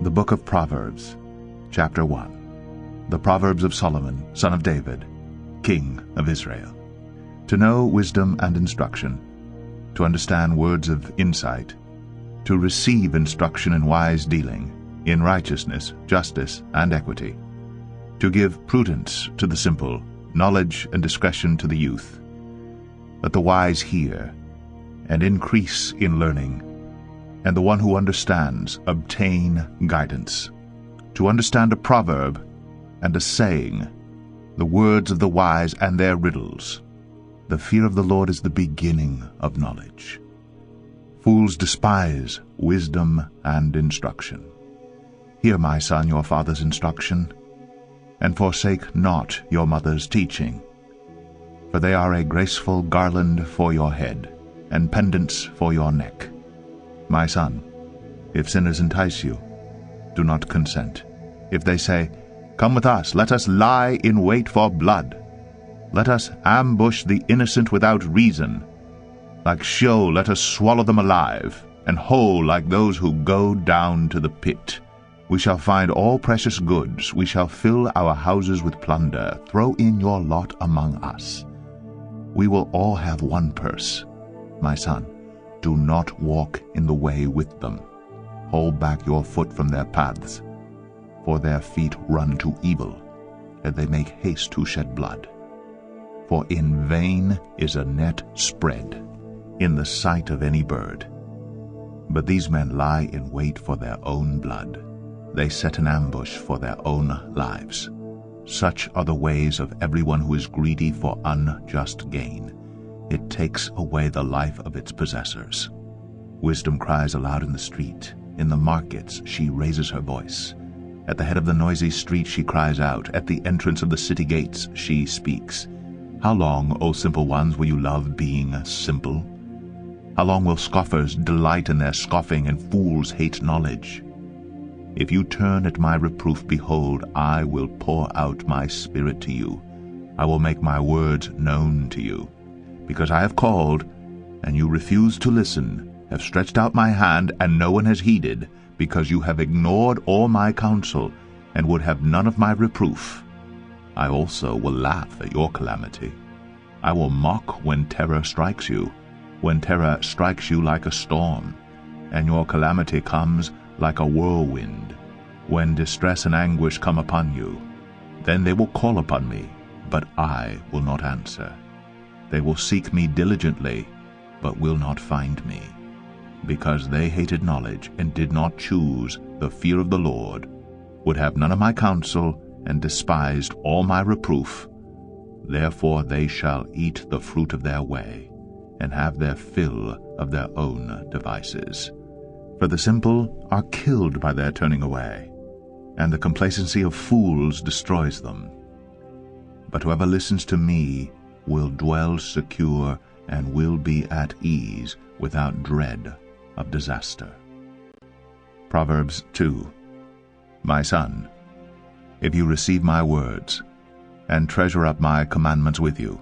The Book of Proverbs, Chapter 1. The Proverbs of Solomon, son of David, King of Israel. To know wisdom and instruction, to understand words of insight, to receive instruction in wise dealing, in righteousness, justice, and equity, to give prudence to the simple, knowledge and discretion to the youth. Let the wise hear, and increase in learning, and the one who understands obtain guidance. To understand a proverb and a saying, the words of the wise and their riddles. The fear of the Lord is the beginning of knowledge. Fools despise wisdom and instruction. Hear, my son, your father's instruction, and forsake not your mother's teaching. For they are a graceful garland for your head, and pendants for your neck. My son, if sinners entice you, do not consent. If they say, "Come with us, let us lie in wait for blood. Let us ambush the innocent without reason. Like Sheol, let us swallow them alive, and whole like those who go down to the pit. We shall find all precious goods. We shall fill our houses with plunder. Throw in your lot among us. We will all have one purse. My son, do not walk in the way with them. Hold back your foot from their paths. For their feet run to evil, and they make haste to shed blood. For in vain is a net spread in the sight of any bird. But these men lie in wait for their own blood. They set an ambush for their own lives. Such are the ways of everyone who is greedy for unjust gain. It takes away the life of its possessors. Wisdom cries aloud in the street. In the markets she raises her voice. At the head of the noisy street she cries out. At the entrance of the city gates she speaks. How long, O simple ones, will you love being simple? How long will scoffers delight in their scoffing, and fools hate knowledge? If you turn at my reproof, behold, I will pour out my spirit to you. I will make my words known to you. Because I have called, and you refuse to listen, have stretched out my hand, and no one has heeded, because you have ignored all my counsel, and would have none of my reproof. I also will laugh at your calamity. I will mock when terror strikes you, when terror strikes you like a storm, and your calamity comes like a whirlwind, when distress and anguish come upon you. Then they will call upon me, but I will not answer. They will seek me diligently, but will not find me, because they hated knowledge and did not choose the fear of the Lord, would have none of my counsel, and despised all my reproof. Therefore they shall eat the fruit of their way, and have their fill of their own devices. For the simple are killed by their turning away, and the complacency of fools destroys them. But whoever listens to me will dwell secure, and will be at ease without dread of disaster. Proverbs 2. My son, if you receive my words, and treasure up my commandments with you,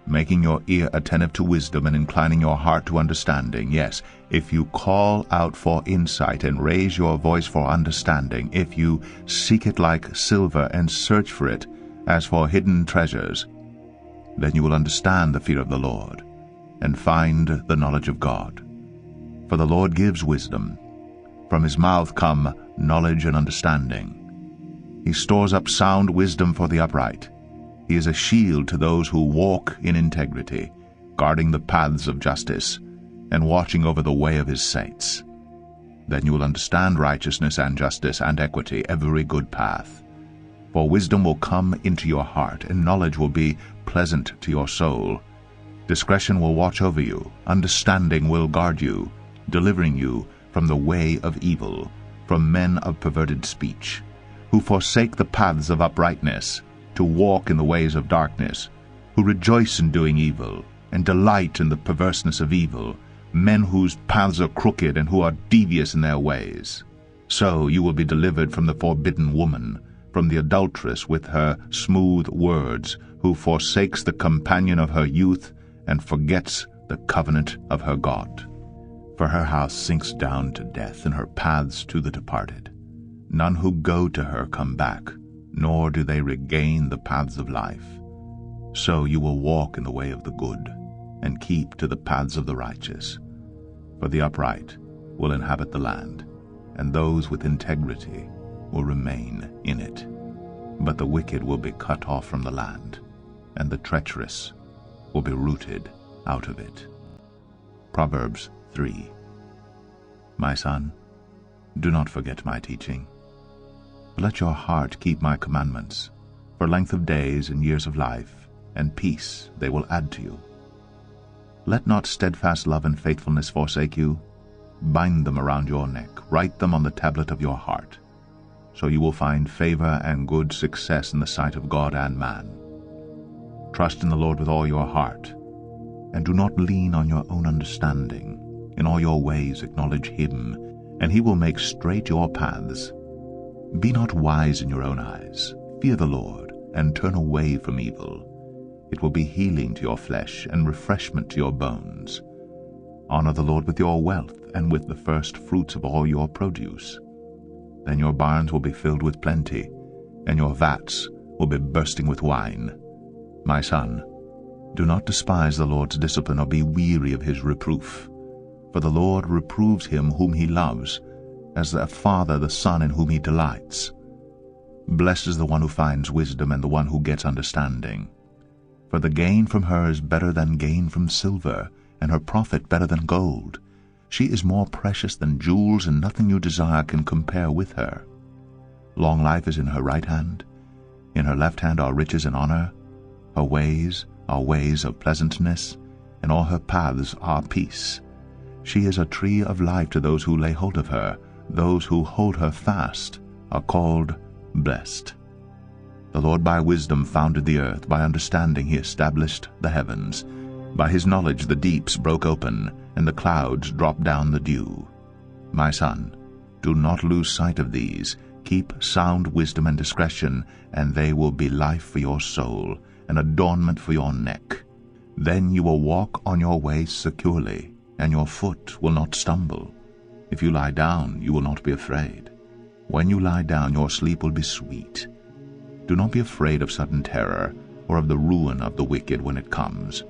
making your ear attentive to wisdom, and inclining your heart to understanding, yes, if you call out for insight, and raise your voice for understanding, if you seek it like silver, and search for it as for hidden treasures, then you will understand the fear of the Lord, and find the knowledge of God. For the Lord gives wisdom. From his mouth come knowledge and understanding. He stores up sound wisdom for the upright. He is a shield to those who walk in integrity, guarding the paths of justice, and watching over the way of his saints. Then you will understand righteousness and justice and equity, every good path. For wisdom will come into your heart, and knowledge will be pleasant to your soul. Discretion will watch over you, understanding will guard you, delivering you from the way of evil, from men of perverted speech, who forsake the paths of uprightness, to walk in the ways of darkness, who rejoice in doing evil, and delight in the perverseness of evil, men whose paths are crooked, and who are devious in their ways. So you will be delivered from the forbidden woman, from the adulteress with her smooth words, who forsakes the companion of her youth, and forgets the covenant of her God. For her house sinks down to death, and her paths to the departed. None who go to her come back, nor do they regain the paths of life. So you will walk in the way of the good, and keep to the paths of the righteous. For the upright will inhabit the land, and those with integrity will remain in it. But the wicked will be cut off from the land, and the treacherous will be rooted out of it. Proverbs 3. My son, do not forget my teaching. Let your heart keep my commandments, for length of days and years of life, and peace they will add to you. Let not steadfast love and faithfulness forsake you. Bind them around your neck, write them on the tablet of your heart, so you will find favor and good success in the sight of God and man. Trust in the Lord with all your heart, and do not lean on your own understanding. In all your ways acknowledge him, and he will make straight your paths. Be not wise in your own eyes. Fear the Lord, and turn away from evil. It will be healing to your flesh and refreshment to your bones. Honor the Lord with your wealth, and with the first fruits of all your produce. Then your barns will be filled with plenty, and your vats will be bursting with wine. My son, do not despise the Lord's discipline or be weary of his reproof. For the Lord reproves him whom he loves, as a father the son in whom he delights. Blessed is the one who finds wisdom and the one who gets understanding. For the gain from her is better than gain from silver, and her profit better than gold. She is more precious than jewels, and nothing you desire can compare with her. Long life is in her right hand. In her left hand are riches and honor. Her ways are ways of pleasantness, and all her paths are peace. She is a tree of life to those who lay hold of her. Those who hold her fast are called blessed. The Lord by wisdom founded the earth. By understanding he established the heavens. By his knowledge the deeps broke open, and the clouds dropped down the dew. My son, do not lose sight of these. Keep sound wisdom and discretion, and they will be life for your soul, an adornment for your neck. Then you will walk on your way securely, and your foot will not stumble. If you lie down, you will not be afraid. When you lie down, your sleep will be sweet. Do not be afraid of sudden terror, or of the ruin of the wicked when it comes.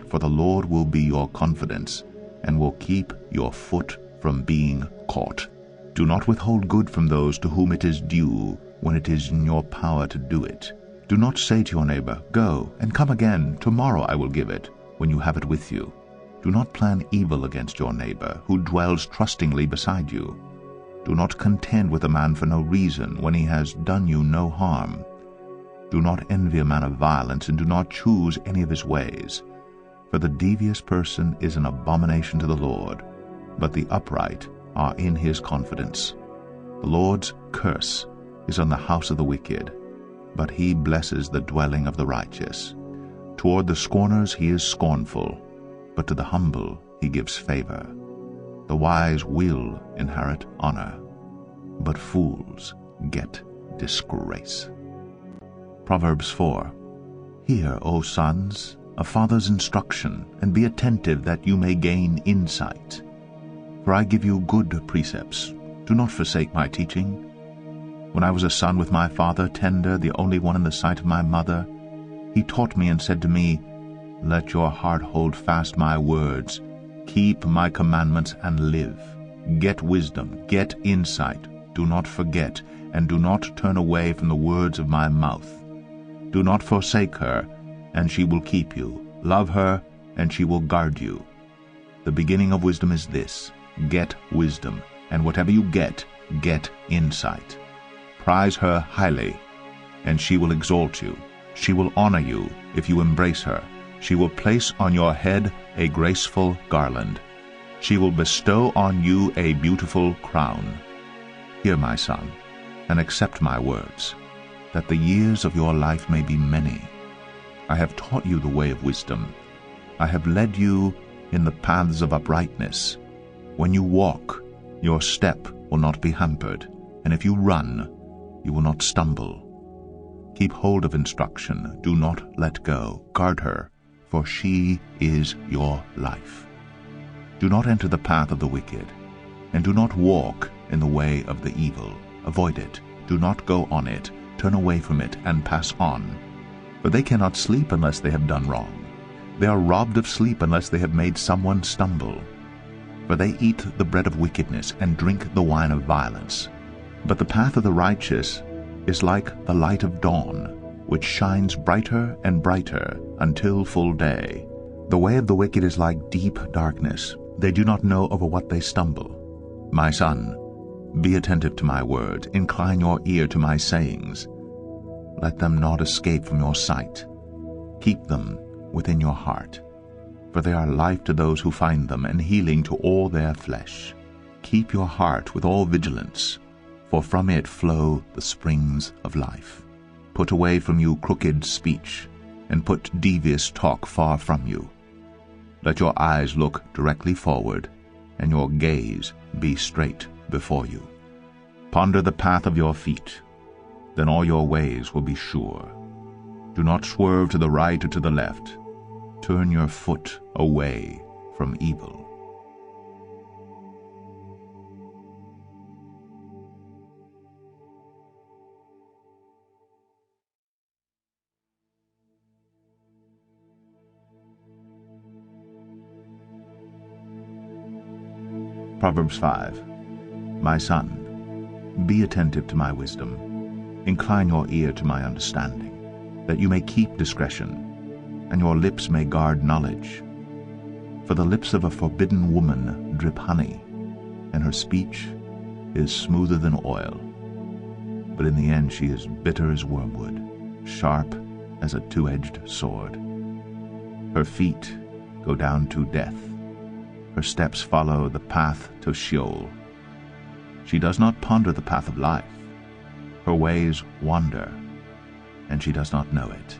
For the Lord will be your confidence, and will keep your foot from being caught. Do not withhold good from those to whom it is due, when it is in your power to do it. Do not say to your neighbor, "Go, and come again, tomorrow I will give it," when you have it with you. Do not plan evil against your neighbor, who dwells trustingly beside you. Do not contend with a man for no reason, when he has done you no harm. Do not envy a man of violence, and do not choose any of his ways. For the devious person is an abomination to the Lord, but the upright are in his confidence. The Lord's curse is on the house of the wicked, but he blesses the dwelling of the righteous. Toward the scorners he is scornful, but to the humble he gives favor. The wise will inherit honor, but fools get disgrace. Proverbs 4. Hear, O sons, a father's instruction, and be attentive that you may gain insight. For I give you good precepts. Do not forsake my teaching. When I was a son with my father, tender, the only one in the sight of my mother, he taught me and said to me, Let your heart hold fast my words. Keep my commandments and live. Get wisdom, get insight. Do not forget, and do not turn away from the words of my mouth. Do not forsake her, and she will keep you. Love her, and she will guard you. The beginning of wisdom is this: get wisdom, and whatever you get insight. Prize her highly, and she will exalt you. She will honor you if you embrace her. She will place on your head a graceful garland. She will bestow on you a beautiful crown. Hear, my son, and accept my words, that the years of your life may be many. I have taught you the way of wisdom. I have led you in the paths of uprightness. When you walk, your step will not be hampered, and if you run, you will not stumble. Keep hold of instruction. Do not let go. Guard her, for she is your life. Do not enter the path of the wicked, and do not walk in the way of the evil. avoid it. Do not go on it. Turn away from it and pass on. For they cannot sleep unless they have done wrong. They are robbed of sleep unless they have made someone stumble. For they eat the bread of wickedness and drink the wine of violence. But the path of the righteous is like the light of dawn, which shines brighter and brighter until full day. The way of the wicked is like deep darkness. They do not know over what they stumble. My son, be attentive to my words. Incline your ear to my sayings. Let them not escape from your sight. Keep them within your heart. For they are life to those who find them, and healing to all their flesh. Keep your heart with all vigilance, for from it flow the springs of life. Put away from you crooked speech, and put devious talk far from you. Let your eyes look directly forward, and your gaze be straight before you. Ponder the path of your feet, then all your ways will be sure. Do not swerve to the right or to the left. Turn your foot away from evil. Proverbs 5. My son, be attentive to my wisdom. Incline your ear to my understanding, that you may keep discretion, and your lips may guard knowledge. For the lips of a forbidden woman drip honey, and her speech is smoother than oil. But in the end she is bitter as wormwood, sharp as a two-edged sword. Her feet go down to death. Her steps follow the path to Sheol. She does not ponder the path of life. Her ways wander, and she does not know it.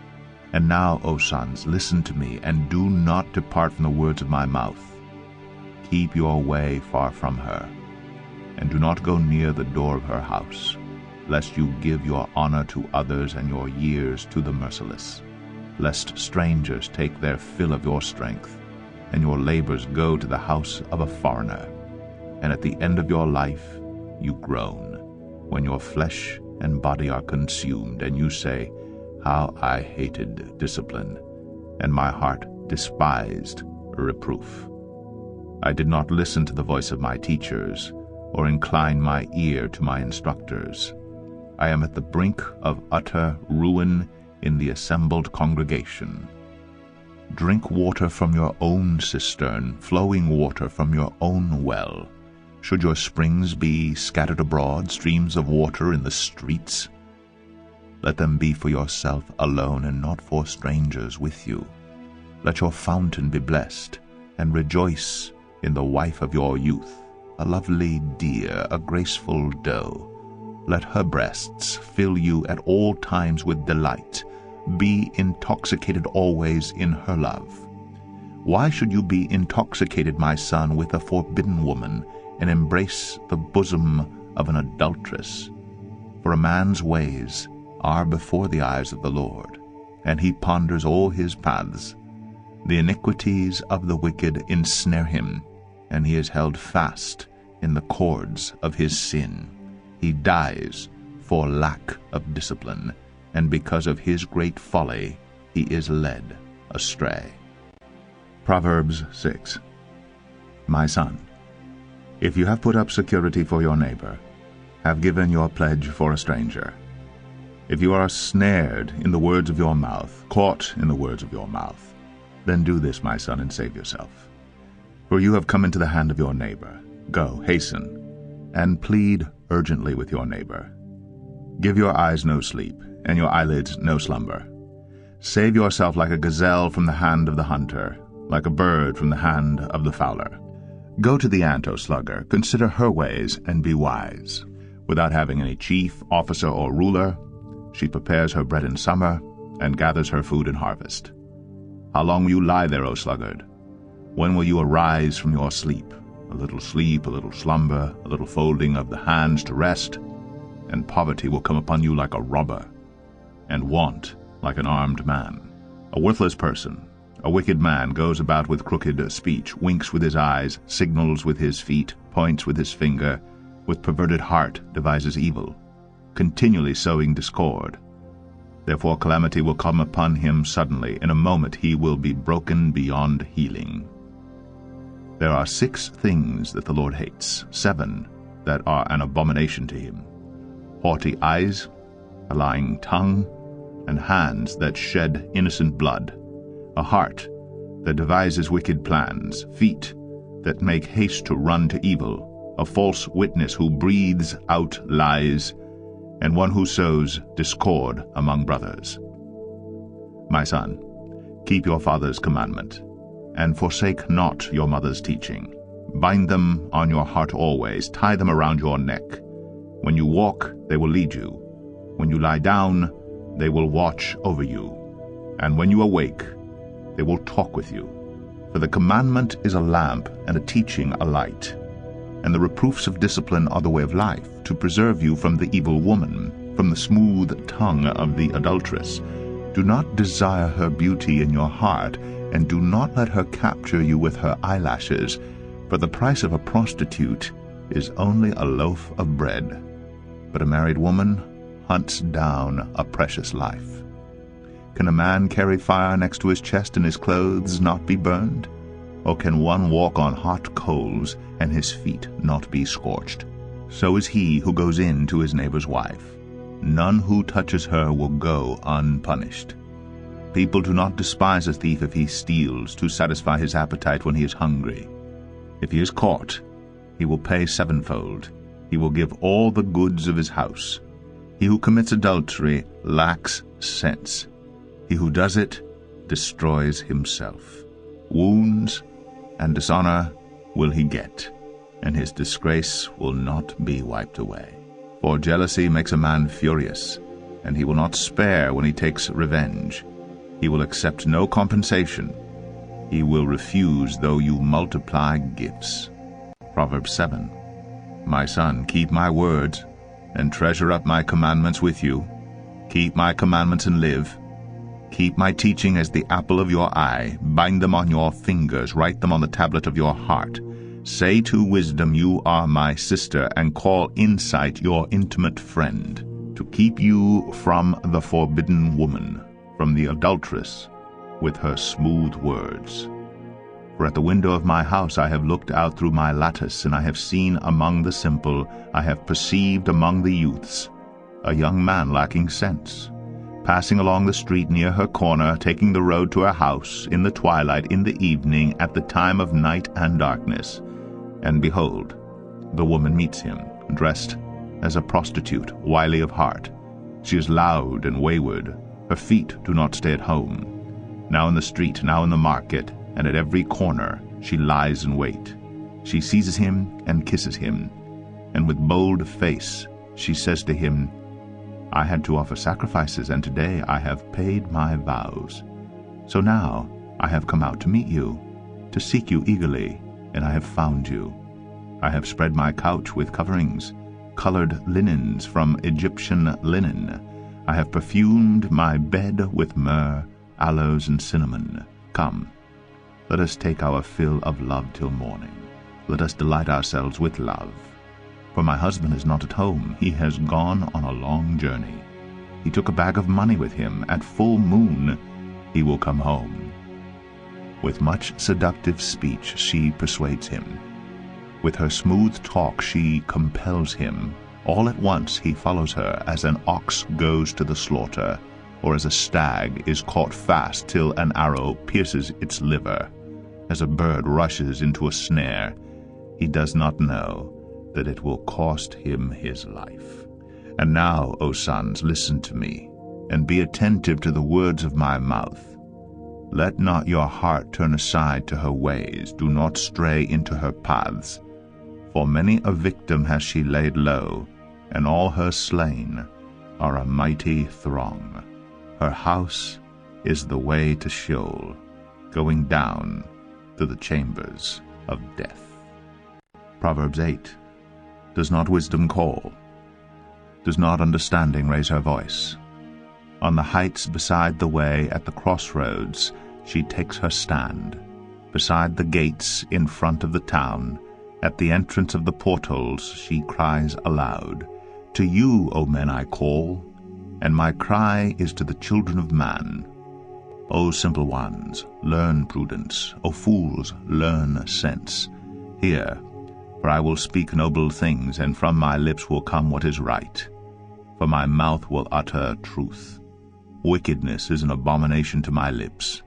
And now, O sons, listen to me, and do not depart from the words of my mouth. Keep your way far from her, and do not go near the door of her house, lest you give your honor to others and your years to the merciless, lest strangers take their fill of your strength, and your labors go to the house of a foreigner. And at the end of your life you groan, when your flesh and body are consumed, and you say, How I hated discipline, and my heart despised reproof. I did not listen to the voice of my teachers, or incline my ear to my instructors. I am at the brink of utter ruin in the assembled congregation. Drink water from your own cistern, flowing water from your own well. Should your springs be scattered abroad, streams of water in the streets? Let them be for yourself alone, and not for strangers with you. Let your fountain be blessed, and rejoice in the wife of your youth, a lovely deer, a graceful doe. Let her breasts fill you at all times with delight. Be intoxicated always in her love. Why should you be intoxicated, my son, with a forbidden woman, and embrace the bosom of an adulteress? For a man's ways are before the eyes of the Lord, and he ponders all his paths. The iniquities of the wicked ensnare him, and he is held fast in the cords of his sin. He dies for lack of discipline, and because of his great folly he is led astray. Proverbs 6. My son, if you have put up security for your neighbor, have given your pledge for a stranger, if you are snared in the words of your mouth, caught in the words of your mouth, then do this, my son, and save yourself. For you have come into the hand of your neighbor. Go, hasten, and plead urgently with your neighbor. Give your eyes no sleep, and your eyelids no slumber. Save yourself like a gazelle from the hand of the hunter, like a bird from the hand of the fowler. Go to the ant, O sluggard, consider her ways, and be wise. Without having any chief, officer, or ruler, she prepares her bread in summer, and gathers her food in harvest. How long will you lie there, O sluggard? When will you arise from your sleep? A little slumber, a little folding of the hands to rest, and poverty will come upon you like a robber, and want like an armed man. A worthless person, a wicked man, goes about with crooked speech, winks with his eyes, signals with his feet, points with his finger, with perverted heart devises evil, continually sowing discord. Therefore calamity will come upon him suddenly. In a moment he will be broken beyond healing. There are 6 things that the Lord hates, 7 that are an abomination to him: haughty eyes, a lying tongue, and hands that shed innocent blood, a heart that devises wicked plans, feet that make haste to run to evil, a false witness who breathes out lies, and one who sows discord among brothers. My son, keep your father's commandment, and forsake not your mother's teaching. Bind them on your heart always, tie them around your neck. When you walk, they will lead you. When you lie down, they will watch over you. And when you awake, they will talk with you. For the commandment is a lamp, and a teaching a light. And the reproofs of discipline are the way of life, to preserve you from the evil woman, from the smooth tongue of the adulteress. Do not desire her beauty in your heart, and do not let her capture you with her eyelashes, for the price of a prostitute is only a loaf of bread. But a married woman hunts down a precious life. Can a man carry fire next to his chest and his clothes not be burned? Or can one walk on hot coals and his feet not be scorched? So is he who goes in to his neighbor's wife. None who touches her will go unpunished. People do not despise a thief if he steals, to satisfy his appetite when he is hungry. If he is caught, he will pay 7-fold. He will give all the goods of his house. He who commits adultery lacks sense. He who does it destroys himself. Wounds and dishonor will he get, and his disgrace will not be wiped away. For jealousy makes a man furious, and he will not spare when he takes revenge. He will accept no compensation. He will refuse though you multiply gifts. Proverbs 7. My son, keep my words, and treasure up my commandments with you. Keep my commandments and live. Keep my teaching as the apple of your eye. Bind them on your fingers. Write them on the tablet of your heart. Say to wisdom, you are my sister, and call insight your intimate friend, to keep you from the forbidden woman, from the adulteress with her smooth words. For at the window of my house I have looked out through my lattice, and I have seen among the simple, I have perceived among the youths, a young man lacking sense, passing along the street near her corner, taking the road to her house, in the twilight, in the evening, at the time of night and darkness. And behold, the woman meets him, dressed as a prostitute, wily of heart. She is loud and wayward. Her feet do not stay at home. Now in the street, now in the market, and at every corner she lies in wait. She seizes him and kisses him, and with bold face she says to him, I had to offer sacrifices, and today I have paid my vows. So now I have come out to meet you, to seek you eagerly, and I have found you. I have spread my couch with coverings, colored linens from Egyptian linen. I have perfumed my bed with myrrh, aloes, and cinnamon. Come, let us take our fill of love till morning. Let us delight ourselves with love. For my husband is not at home. He has gone on a long journey. He took a bag of money with him. At full moon he will come home. With much seductive speech she persuades him. With her smooth talk she compels him. All at once he follows her, as an ox goes to the slaughter, or as a stag is caught fast till an arrow pierces its liver. As a bird rushes into a snare, he does not know that it will cost him his life. And now, O sons, listen to me, and be attentive to the words of my mouth. Let not your heart turn aside to her ways. Do not stray into her paths. For many a victim has she laid low, and all her slain are a mighty throng. Her house is the way to Sheol, going down to the chambers of death. Proverbs 8. Does not wisdom call? Does not understanding raise her voice? On the heights beside the way, at the crossroads, she takes her stand. Beside the gates in front of the town, At the entrance of the portals she cries aloud. To you, O men, I call, and my cry is to the children of man. O simple ones, learn prudence. O fools, learn sense. Hear, for I will speak noble things, and from my lips will come what is right. For my mouth will utter truth. Wickedness is an abomination to my lips.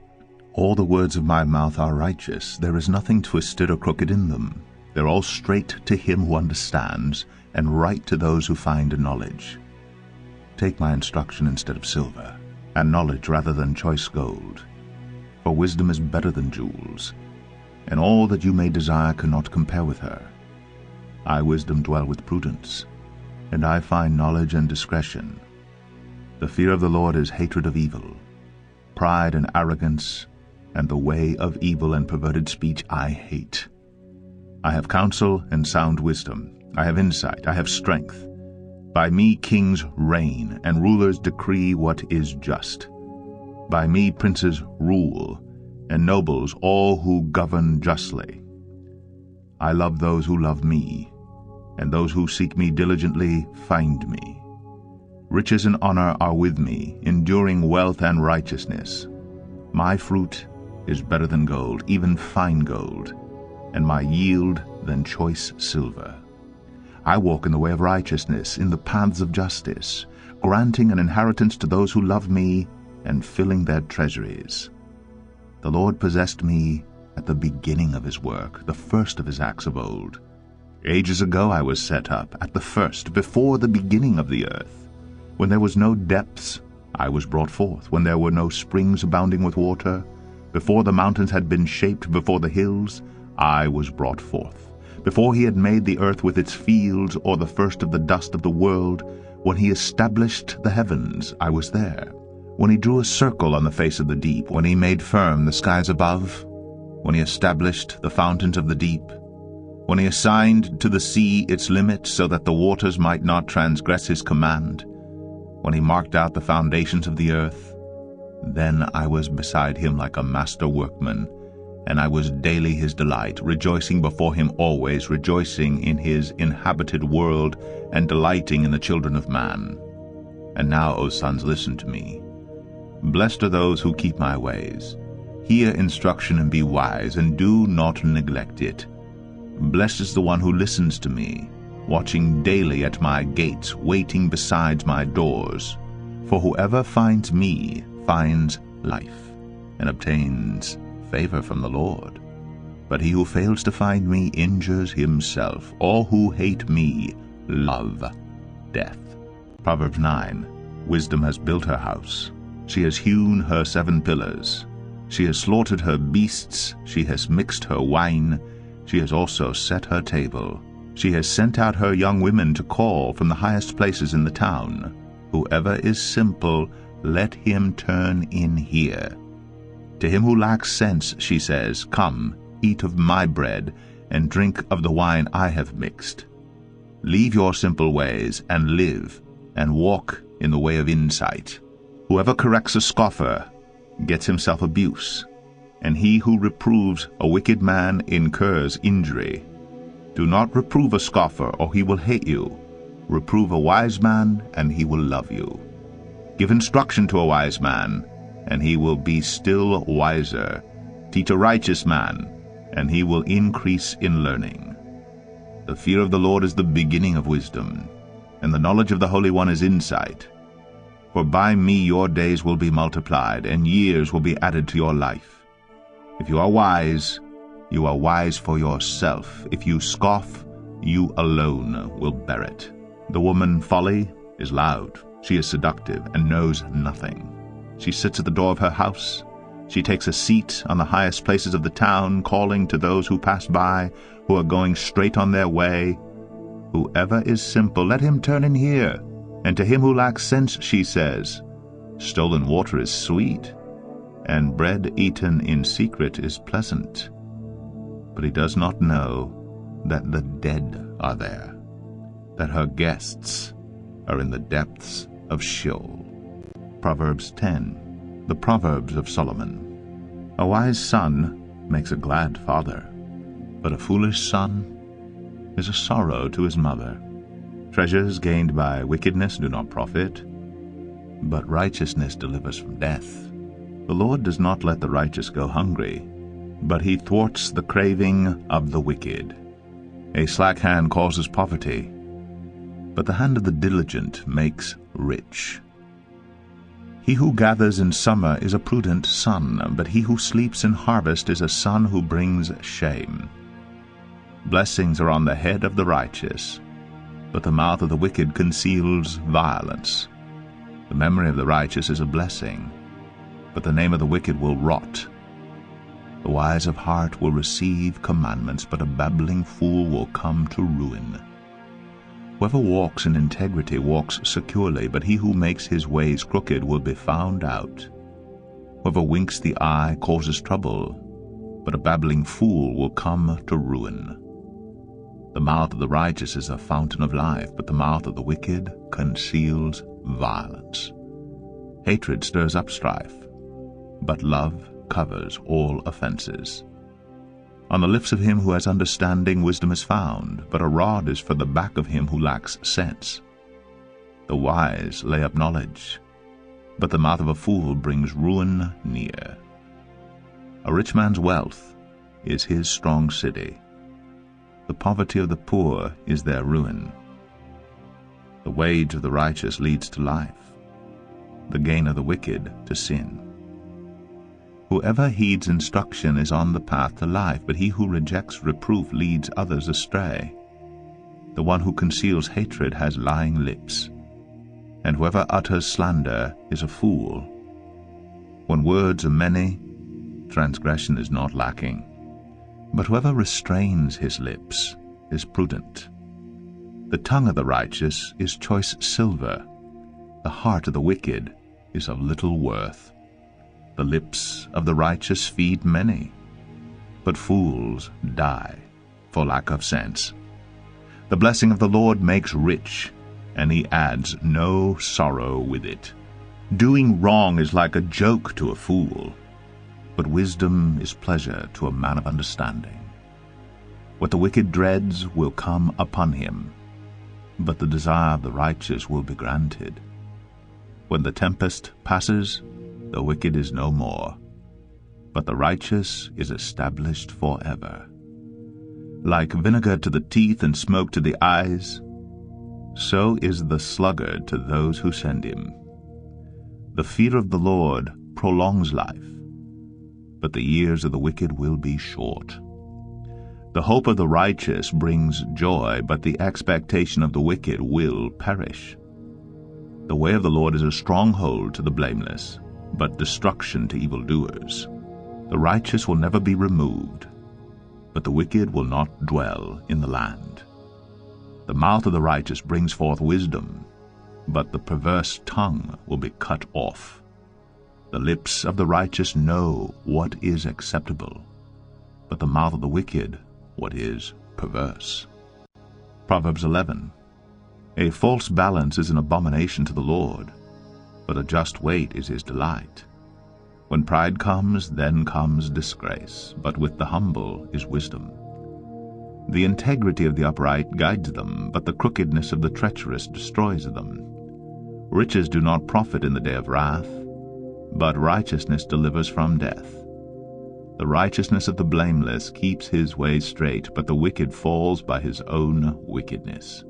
All the words of my mouth are righteous. There is nothing twisted or crooked in them. They're all straight to him who understands, and right to those who find knowledge. Take my instruction instead of silver, and knowledge rather than choice gold. For wisdom is better than jewels, and all that you may desire cannot compare with her. I, wisdom, dwell with prudence, and I find knowledge and discretion. The fear of the Lord is hatred of evil. Pride and arrogance, and the way of evil and perverted speech I hate. I have counsel and sound wisdom. I have insight, I have strength. By me kings reign, and rulers decree what is just. By me princes rule, and nobles all who govern justly. I love those who love me, and those who seek me diligently find me. Riches and honor are with me, enduring wealth and righteousness. My fruit is better than gold, even fine gold, and my yield than choice silver. I walk in the way of righteousness, in the paths of justice, granting an inheritance to those who love me, and filling their treasuries. The Lord possessed me at the beginning of his work, the first of his acts of old. Ages ago I was set up, at the first, before the beginning of the earth. When there was no depths, I was brought forth. When there were no springs abounding with water, before the mountains had been shaped, before the hills, I was brought forth. Before he had made the earth with its fields, or the first of the dust of the world, when he established the heavens, I was there. When he drew a circle on the face of the deep, when he made firm the skies above, when he established the fountains of the deep, when he assigned to the sea its limit so that the waters might not transgress his command, when he marked out the foundations of the earth, then I was beside him like a master workman, and I was daily his delight, rejoicing before him always, rejoicing in his inhabited world, and delighting in the children of man. And now, O sons, listen to me. Blessed are those who keep my ways. Hear instruction and be wise, and do not neglect it. Blessed is the one who listens to me, watching daily at my gates, waiting beside my doors. For whoever finds me finds life, and obtains favor from the Lord. But he who fails to find me injures himself. All who hate me love death. Proverbs 9. Wisdom has built her house. She has hewn her 7 pillars. She has slaughtered her beasts. She has mixed her wine. She has also set her table. She has sent out her young women to call from the highest places in the town. Whoever is simple, let him turn in here. To him who lacks sense, she says, Come, eat of my bread, and drink of the wine I have mixed. Leave your simple ways, and live, and walk in the way of insight. Whoever corrects a scoffer gets himself abuse, and he who reproves a wicked man incurs injury. Do not reprove a scoffer, or he will hate you. Reprove a wise man, and he will love you. Give instruction to a wise man, and he will be still wiser. Teach a righteous man, and he will increase in learning. The fear of the Lord is the beginning of wisdom, and the knowledge of the Holy One is insight. For by me your days will be multiplied, and years will be added to your life. If you are wise for yourself. If you scoff, you alone will bear it. The woman Folly is loud. She is seductive and knows nothing. She sits at the door of her house. She takes a seat on the highest places of the town, calling to those who pass by, who are going straight on their way. Whoever is simple, let him turn in here. And to him who lacks sense, she says, Stolen water is sweet, and bread eaten in secret is pleasant. But he does not know that the dead are there, that her guests are in the depths of Sheol. Proverbs 10. The Proverbs of Solomon. A wise son makes a glad father, but a foolish son is a sorrow to his mother. Treasures gained by wickedness do not profit, but righteousness delivers from death. The Lord does not let the righteous go hungry, but he thwarts the craving of the wicked. A slack hand causes poverty, but the hand of the diligent makes rich. He who gathers in summer is a prudent son, but he who sleeps in harvest is a son who brings shame. Blessings are on the head of the righteous, but the mouth of the wicked conceals violence. The memory of the righteous is a blessing, but the name of the wicked will rot. The wise of heart will receive commandments, but a babbling fool will come to ruin. Whoever walks in integrity walks securely, but he who makes his ways crooked will be found out. Whoever winks the eye causes trouble, but a babbling fool will come to ruin. The mouth of the righteous is a fountain of life, but the mouth of the wicked conceals violence. Hatred stirs up strife, but love covers all offenses. On the lips of him who has understanding wisdom is found, but a rod is for the back of him who lacks sense. The wise lay up knowledge, but the mouth of a fool brings ruin near. A rich man's wealth is his strong city. The poverty of the poor is their ruin. The wage of the righteous leads to life, the gain of the wicked to sin. Whoever heeds instruction is on the path to life, but he who rejects reproof leads others astray. The one who conceals hatred has lying lips, and whoever utters slander is a fool. When words are many, transgression is not lacking, but whoever restrains his lips is prudent. The tongue of the righteous is choice silver, the heart of the wicked is of little worth. The lips of the righteous feed many, but fools die for lack of sense. The blessing of the Lord makes rich, and he adds no sorrow with it. Doing wrong is like a joke to a fool, but wisdom is pleasure to a man of understanding. What the wicked dreads will come upon him, but the desire of the righteous will be granted. When the tempest passes, the wicked is no more, but the righteous is established forever. Like vinegar to the teeth and smoke to the eyes, so is the sluggard to those who send him. The fear of the Lord prolongs life, but the years of the wicked will be short. The hope of the righteous brings joy, but the expectation of the wicked will perish. The way of the Lord is a stronghold to the blameless, but destruction to evildoers. The righteous will never be removed, but the wicked will not dwell in the land. The mouth of the righteous brings forth wisdom, but the perverse tongue will be cut off. The lips of the righteous know what is acceptable, but the mouth of the wicked what is perverse. Proverbs 11. A false balance is an abomination to the Lord, but a just weight is his delight. When pride comes, then comes disgrace, but with the humble is wisdom. The integrity of the upright guides them, but the crookedness of the treacherous destroys them. Riches do not profit in the day of wrath, but righteousness delivers from death. The righteousness of the blameless keeps his way straight, but the wicked falls by his own wickedness.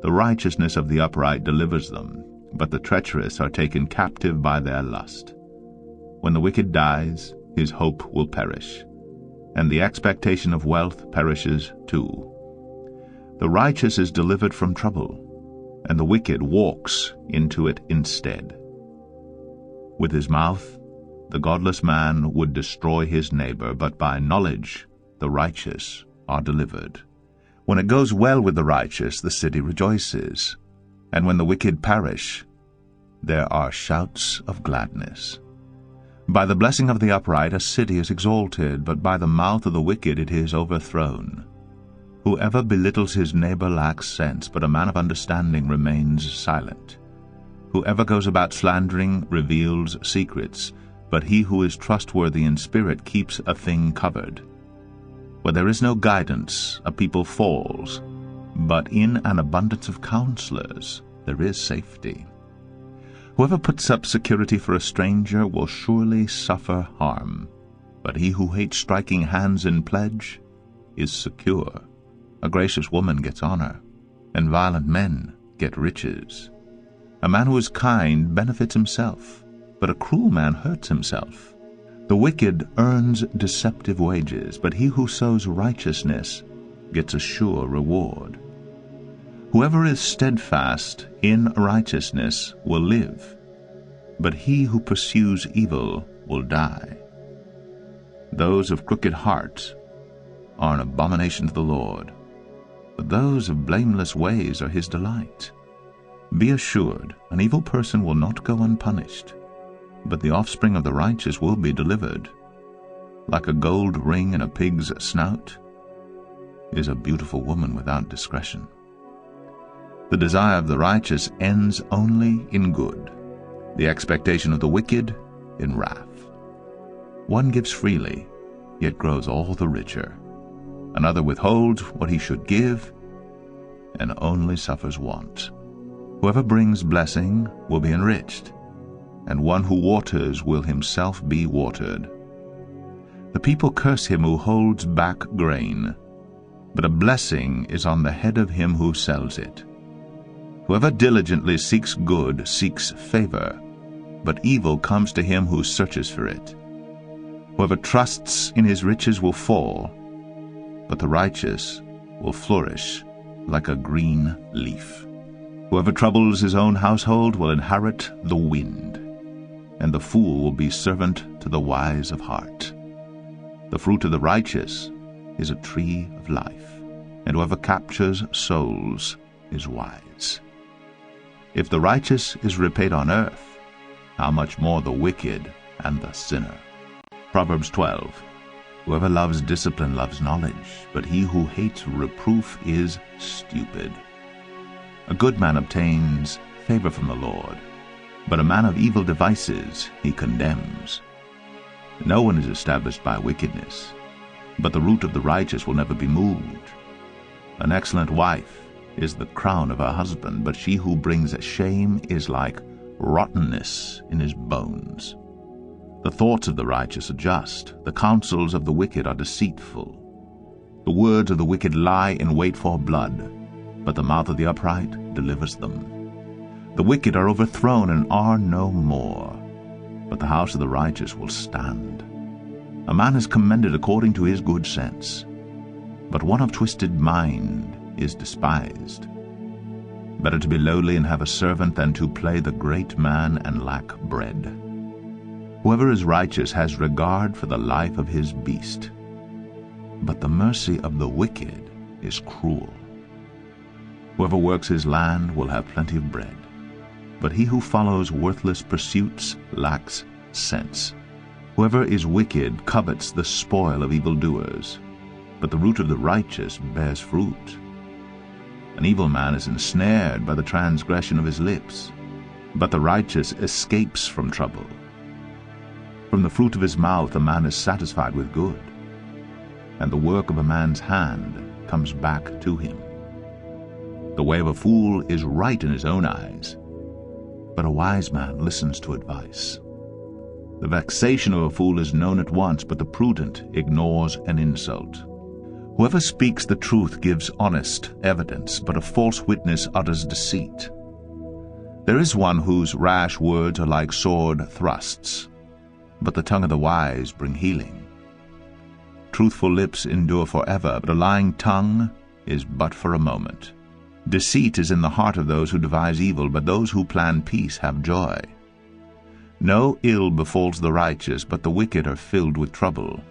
The righteousness of the upright delivers them, but the treacherous are taken captive by their lust. When the wicked dies, his hope will perish, and the expectation of wealth perishes too. The righteous is delivered from trouble, and the wicked walks into it instead. With his mouth, the godless man would destroy his neighbor, but by knowledge the righteous are delivered. When it goes well with the righteous, the city rejoices, and when the wicked perish, there are shouts of gladness. By the blessing of the upright a city is exalted, but by the mouth of the wicked it is overthrown. Whoever belittles his neighbor lacks sense, but a man of understanding remains silent. Whoever goes about slandering reveals secrets, but he who is trustworthy in spirit keeps a thing covered. Where there is no guidance, a people falls, but in an abundance of counselors there is safety. Whoever puts up security for a stranger will surely suffer harm, but he who hates striking hands in pledge is secure. A gracious woman gets honor, and violent men get riches. A man who is kind benefits himself, but a cruel man hurts himself. The wicked earns deceptive wages, but he who sows righteousness gets a sure reward. Whoever is steadfast in righteousness will live, but he who pursues evil will die. Those of crooked heart are an abomination to the Lord, but those of blameless ways are his delight. Be assured, an evil person will not go unpunished, but the offspring of the righteous will be delivered. Like a gold ring in a pig's snout is a beautiful woman without discretion. The desire of the righteous ends only in good, the expectation of the wicked in wrath. One gives freely, yet grows all the richer. Another withholds what he should give, and only suffers want. Whoever brings blessing will be enriched, and one who waters will himself be watered. The people curse him who holds back grain, but a blessing is on the head of him who sells it. Whoever diligently seeks good seeks favor, but evil comes to him who searches for it. Whoever trusts in his riches will fall, but the righteous will flourish like a green leaf. Whoever troubles his own household will inherit the wind, and the fool will be servant to the wise of heart. The fruit of the righteous is a tree of life, and whoever captures souls is wise. If the righteous is repaid on earth, how much more the wicked and the sinner. Proverbs 12. Whoever loves discipline loves knowledge, but he who hates reproof is stupid. A good man obtains favor from the Lord, but a man of evil devices he condemns. No one is established by wickedness, but the root of the righteous will never be moved. An excellent wife is the crown of her husband, but she who brings shame is like rottenness in his bones. The thoughts of the righteous are just, the counsels of the wicked are deceitful. The words of the wicked lie in wait for blood, but the mouth of the upright delivers them. The wicked are overthrown and are no more, but the house of the righteous will stand. A man is commended according to his good sense, but one of twisted mind is despised. Better to be lowly and have a servant than to play the great man and lack bread. Whoever is righteous has regard for the life of his beast, but the mercy of the wicked is cruel. Whoever works his land will have plenty of bread, but he who follows worthless pursuits lacks sense. Whoever is wicked covets the spoil of evildoers, but the root of the righteous bears fruit. An evil man is ensnared by the transgression of his lips, but the righteous escapes from trouble. From the fruit of his mouth a man is satisfied with good, and the work of a man's hand comes back to him. The way of a fool is right in his own eyes, but a wise man listens to advice. The vexation of a fool is known at once, but the prudent ignores an insult. Whoever speaks the truth gives honest evidence, but a false witness utters deceit. There is one whose rash words are like sword thrusts, but the tongue of the wise bring healing. Truthful lips endure forever, but a lying tongue is but for a moment. Deceit is in the heart of those who devise evil, but those who plan peace have joy. No ill befalls the righteous, but the wicked are filled with trouble.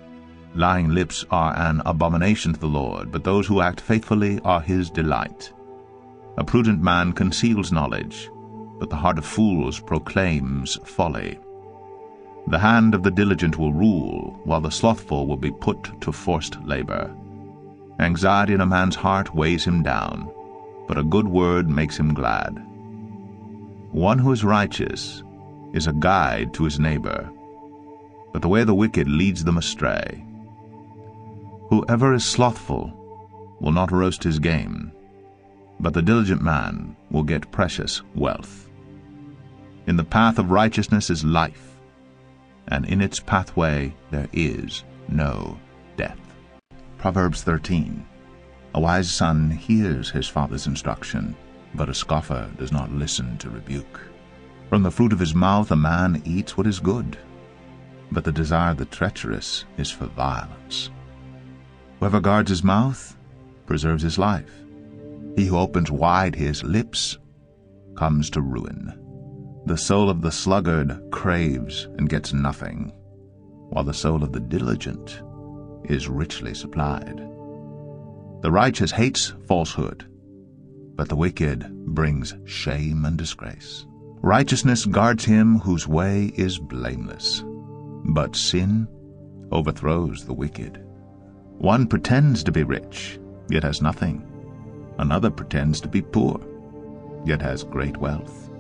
Lying lips are an abomination to the Lord, but those who act faithfully are his delight. A prudent man conceals knowledge, but the heart of fools proclaims folly. The hand of the diligent will rule, while the slothful will be put to forced labor. Anxiety in a man's heart weighs him down, but a good word makes him glad. One who is righteous is a guide to his neighbor, but the way of the wicked leads them astray. Whoever is slothful will not roast his game, but the diligent man will get precious wealth. In the path of righteousness is life, and in its pathway there is no death. Proverbs 13. A wise son hears his father's instruction, but a scoffer does not listen to rebuke. From the fruit of his mouth a man eats what is good, but the desire of the treacherous is for violence. Whoever guards his mouth preserves his life. He who opens wide his lips comes to ruin. The soul of the sluggard craves and gets nothing, while the soul of the diligent is richly supplied. The righteous hates falsehood, but the wicked brings shame and disgrace. Righteousness guards him whose way is blameless, but sin overthrows the wicked. One pretends to be rich, yet has nothing. Another pretends to be poor, yet has great wealth.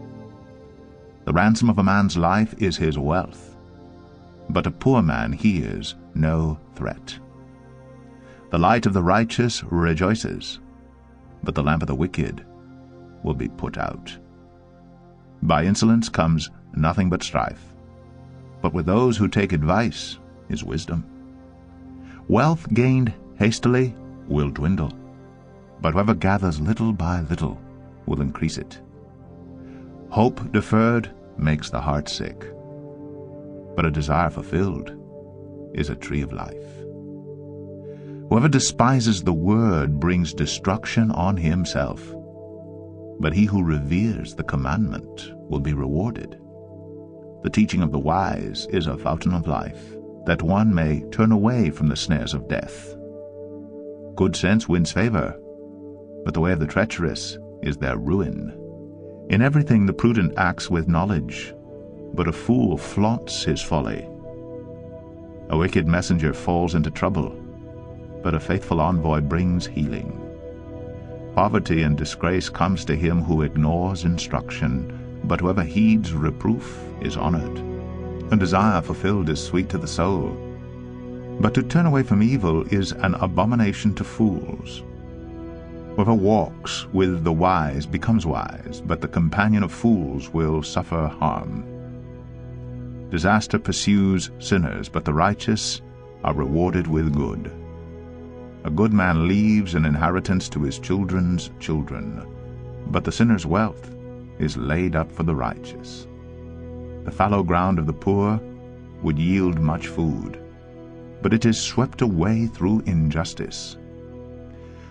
The ransom of a man's life is his wealth, but a poor man hears no threat. The light of the righteous rejoices, but the lamp of the wicked will be put out. By insolence comes nothing but strife, but with those who take advice is wisdom. Wealth gained hastily will dwindle, but whoever gathers little by little will increase it. Hope deferred makes the heart sick, but a desire fulfilled is a tree of life. Whoever despises the word brings destruction on himself, but he who reveres the commandment will be rewarded. The teaching of the wise is a fountain of life, that one may turn away from the snares of death. Good sense wins favor, but the way of the treacherous is their ruin. In everything the prudent acts with knowledge, but a fool flaunts his folly. A wicked messenger falls into trouble, but a faithful envoy brings healing. Poverty and disgrace comes to him who ignores instruction, but whoever heeds reproof is honored. A desire fulfilled is sweet to the soul, but to turn away from evil is an abomination to fools. Whoever walks with the wise becomes wise, but the companion of fools will suffer harm. Disaster pursues sinners, but the righteous are rewarded with good. A good man leaves an inheritance to his children's children, but the sinner's wealth is laid up for the righteous. The fallow ground of the poor would yield much food, but it is swept away through injustice.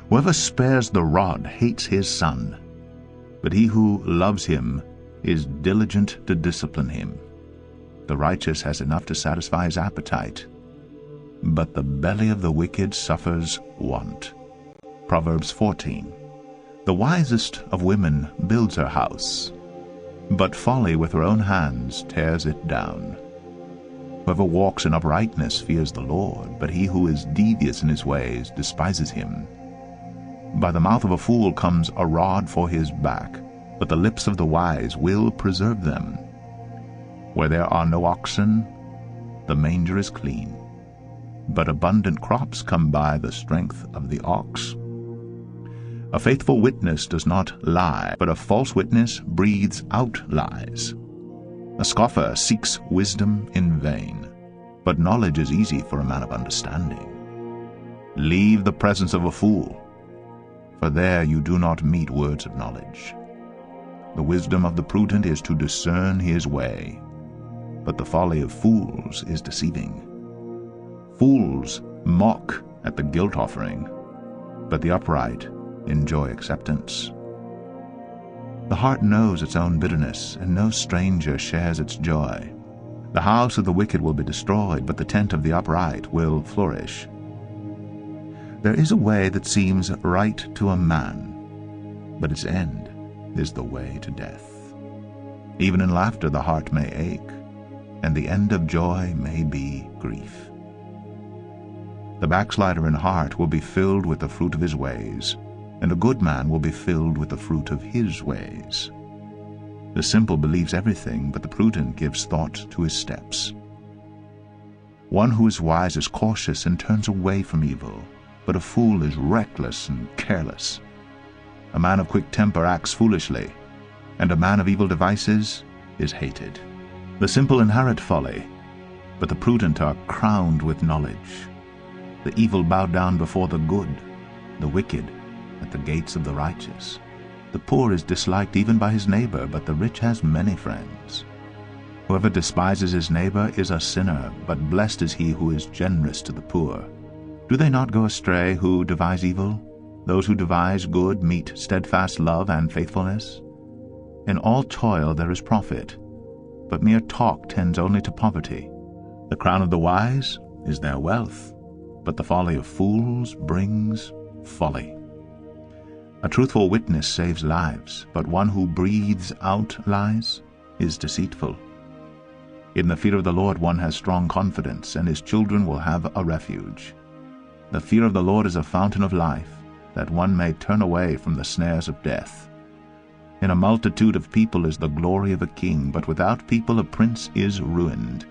Whoever spares the rod hates his son, but he who loves him is diligent to discipline him. The righteous has enough to satisfy his appetite, but the belly of the wicked suffers want. Proverbs 14. The wisest of women builds her house, but folly with her own hands tears it down. Whoever walks in uprightness fears the Lord, but he who is devious in his ways despises him. By the mouth of a fool comes a rod for his back, but the lips of the wise will preserve them. Where there are no oxen, the manger is clean, but abundant crops come by the strength of the ox. A faithful witness does not lie, but a false witness breathes out lies. A scoffer seeks wisdom in vain, but knowledge is easy for a man of understanding. Leave the presence of a fool, for there you do not meet words of knowledge. The wisdom of the prudent is to discern his way, but the folly of fools is deceiving. Fools mock at the guilt offering, but the upright enjoy acceptance. The heart knows its own bitterness, and no stranger shares its joy. The house of the wicked will be destroyed, but the tent of the upright will flourish. There is a way that seems right to a man, but its end is the way to death. Even in laughter the heart may ache, and the end of joy may be grief. The backslider in heart will be filled with the fruit of his ways, and a good man will be filled with the fruit of his ways. The simple believes everything, but the prudent gives thought to his steps. One who is wise is cautious and turns away from evil, but a fool is reckless and careless. A man of quick temper acts foolishly, and a man of evil devices is hated. The simple inherit folly, but the prudent are crowned with knowledge. The evil bow down before the good, the wicked at the gates of the righteous. The poor is disliked even by his neighbor, but the rich has many friends. Whoever despises his neighbor is a sinner, but blessed is he who is generous to the poor. Do they not go astray who devise evil? Those who devise good meet steadfast love and faithfulness. In all toil there is profit, but mere talk tends only to poverty. The crown of the wise is their wealth, but the folly of fools brings folly. A truthful witness saves lives, but one who breathes out lies is deceitful. In the fear of the Lord one has strong confidence, and his children will have a refuge. The fear of the Lord is a fountain of life, that one may turn away from the snares of death. In a multitude of people is the glory of a king, but without people a prince is ruined.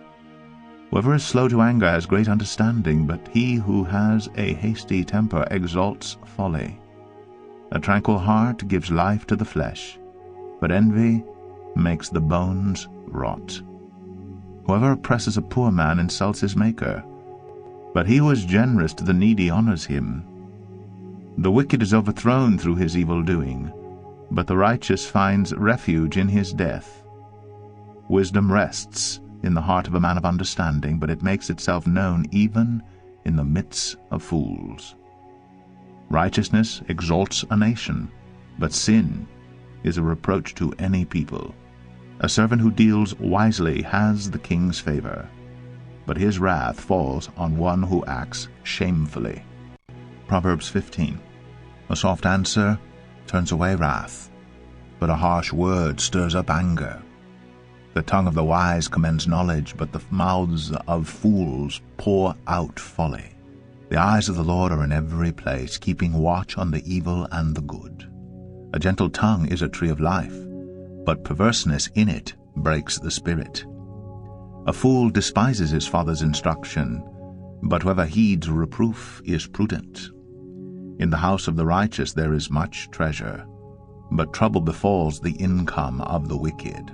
Whoever is slow to anger has great understanding, but he who has a hasty temper exalts folly. A tranquil heart gives life to the flesh, but envy makes the bones rot. Whoever oppresses a poor man insults his Maker, but he who is generous to the needy honors him. The wicked is overthrown through his evil doing, but the righteous finds refuge in his death. Wisdom rests in the heart of a man of understanding, but it makes itself known even in the midst of fools. Righteousness exalts a nation, but sin is a reproach to any people. A servant who deals wisely has the king's favor, but his wrath falls on one who acts shamefully. Proverbs 15. A soft answer turns away wrath, but a harsh word stirs up anger. The tongue of the wise commends knowledge, but the mouths of fools pour out folly. The eyes of the Lord are in every place, keeping watch on the evil and the good. A gentle tongue is a tree of life, but perverseness in it breaks the spirit. A fool despises his father's instruction, but whoever heeds reproof is prudent. In the house of the righteous there is much treasure, but trouble befalls the income of the wicked.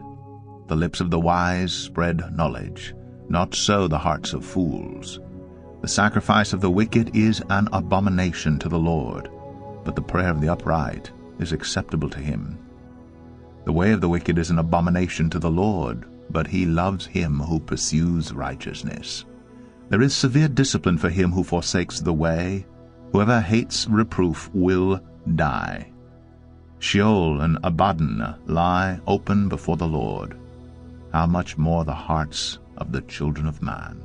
The lips of the wise spread knowledge, not so the hearts of fools. The sacrifice of the wicked is an abomination to the Lord, but the prayer of the upright is acceptable to him. The way of the wicked is an abomination to the Lord, but he loves him who pursues righteousness. There is severe discipline for him who forsakes the way. Whoever hates reproof will die. Sheol and Abaddon lie open before the Lord. How much more the hearts of the children of man?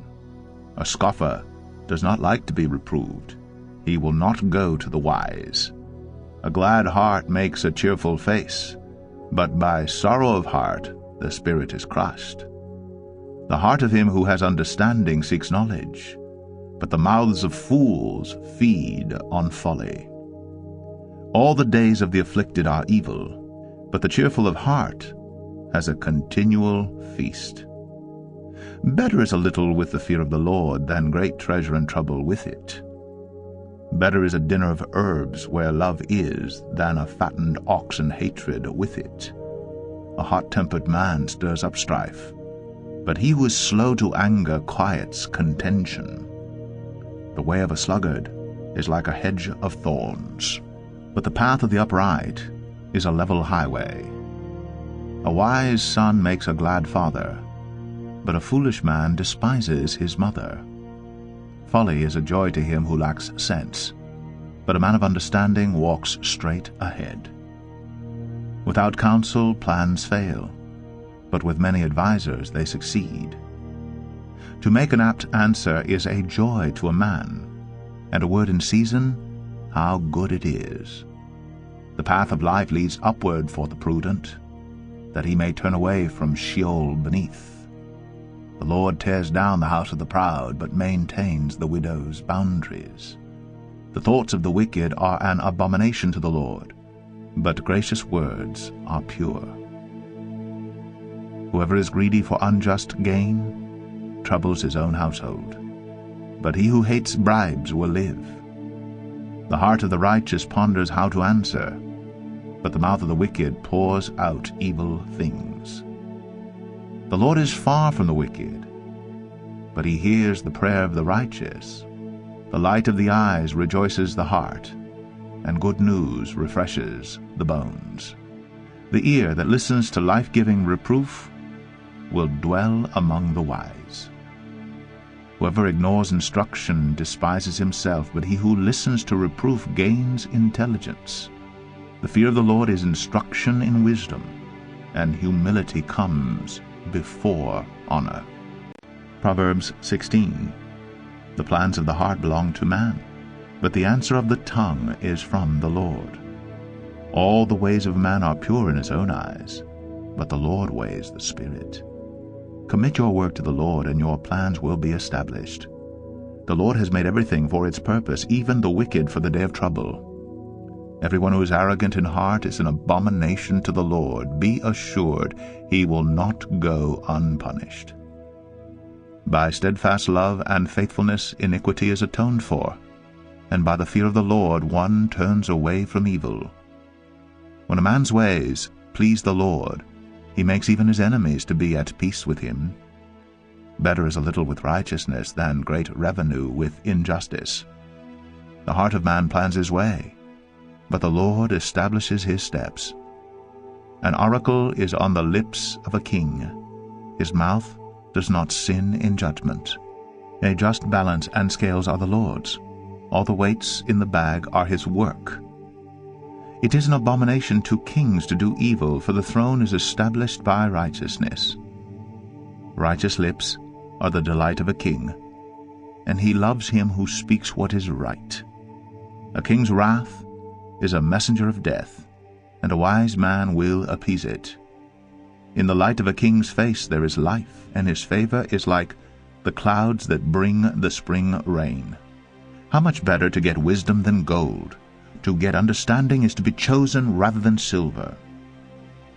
A scoffer does not like to be reproved. He will not go to the wise. A glad heart makes a cheerful face, but by sorrow of heart the spirit is crushed. The heart of him who has understanding seeks knowledge, but the mouths of fools feed on folly. All the days of the afflicted are evil, but the cheerful of heart has a continual feast. Better is a little with the fear of the Lord than great treasure and trouble with it. Better is a dinner of herbs where love is than a fattened ox and hatred with it. A hot-tempered man stirs up strife, but he who is slow to anger quiets contention. The way of a sluggard is like a hedge of thorns, but the path of the upright is a level highway. A wise son makes a glad father, but a foolish man despises his mother. Folly is a joy to him who lacks sense, but a man of understanding walks straight ahead. Without counsel plans fail, but with many advisers they succeed. To make an apt answer is a joy to a man, and a word in season, how good it is. The path of life leads upward for the prudent, that he may turn away from Sheol beneath. The Lord tears down the house of the proud, but maintains the widow's boundaries. The thoughts of the wicked are an abomination to the Lord, but gracious words are pure. Whoever is greedy for unjust gain troubles his own household, but he who hates bribes will live. The heart of the righteous ponders how to answer, but the mouth of the wicked pours out evil things. The Lord is far from the wicked, but he hears the prayer of the righteous. The light of the eyes rejoices the heart, and good news refreshes the bones. The ear that listens to life-giving reproof will dwell among the wise. Whoever ignores instruction despises himself, but he who listens to reproof gains intelligence. The fear of the Lord is instruction in wisdom, and humility comes before honor. Proverbs 16. The plans of the heart belong to man, but the answer of the tongue is from the Lord. All the ways of man are pure in his own eyes, but the Lord weighs the spirit. Commit your work to the Lord, and your plans will be established. The Lord has made everything for its purpose, even the wicked for the day of trouble. Everyone who is arrogant in heart is an abomination to the Lord. Be assured he will not go unpunished. By steadfast love and faithfulness iniquity is atoned for, and by the fear of the Lord one turns away from evil. When a man's ways please the Lord, he makes even his enemies to be at peace with him. Better is a little with righteousness than great revenue with injustice. The heart of man plans his way, but the Lord establishes his steps. An oracle is on the lips of a king. His mouth does not sin in judgment. A just balance and scales are the Lord's. All the weights in the bag are his work. It is an abomination to kings to do evil, for the throne is established by righteousness. Righteous lips are the delight of a king, and he loves him who speaks what is right. A king's wrath is a messenger of death, and a wise man will appease it. In the light of a king's face there is life, and his favor is like the clouds that bring the spring rain. How much better to get wisdom than gold! To get understanding is to be chosen rather than silver.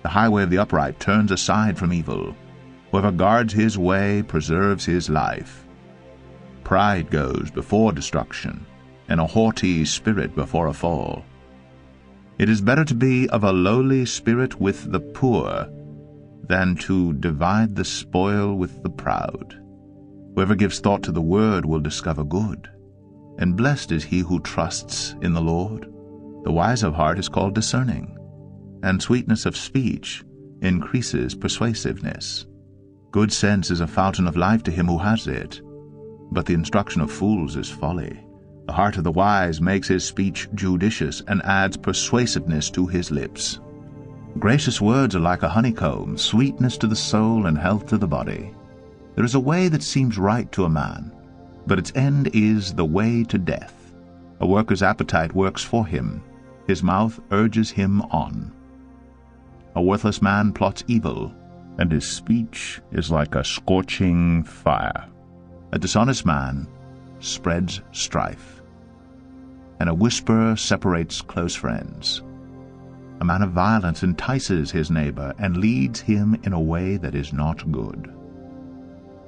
The highway of the upright turns aside from evil. Whoever guards his way preserves his life. Pride goes before destruction, and a haughty spirit before a fall. It is better to be of a lowly spirit with the poor than to divide the spoil with the proud. Whoever gives thought to the word will discover good, and blessed is he who trusts in the Lord. The wise of heart is called discerning, and sweetness of speech increases persuasiveness. Good sense is a fountain of life to him who has it, but the instruction of fools is folly. The heart of the wise makes his speech judicious, and adds persuasiveness to his lips. Gracious words are like a honeycomb, sweetness to the soul and health to the body. There is a way that seems right to a man, but its end is the way to death. A worker's appetite works for him. His mouth urges him on. A worthless man plots evil, and his speech is like a scorching fire. A dishonest man spreads strife, and a whisperer separates close friends. A man of violence entices his neighbor and leads him in a way that is not good.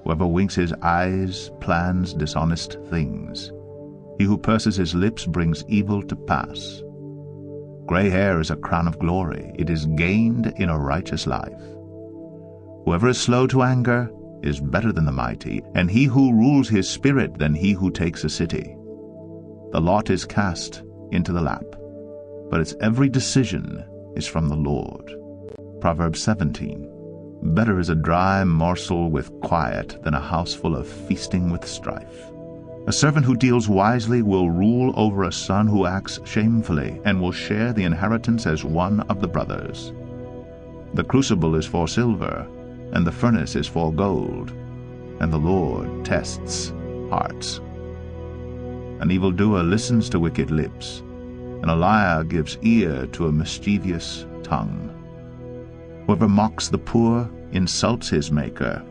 Whoever winks his eyes plans dishonest things. He who purses his lips brings evil to pass. Gray hair is a crown of glory. It is gained in a righteous life. Whoever is slow to anger is better than the mighty, and he who rules his spirit than he who takes a city. The lot is cast into the lap, but its every decision is from the Lord. Proverbs 17. Better is a dry morsel with quiet than a house full of feasting with strife. A servant who deals wisely will rule over a son who acts shamefully, and will share the inheritance as one of the brothers. The crucible is for silver, and the furnace is for gold, and the Lord tests hearts. An evildoer listens to wicked lips, and a liar gives ear to a mischievous tongue. Whoever mocks the poor insults his Maker.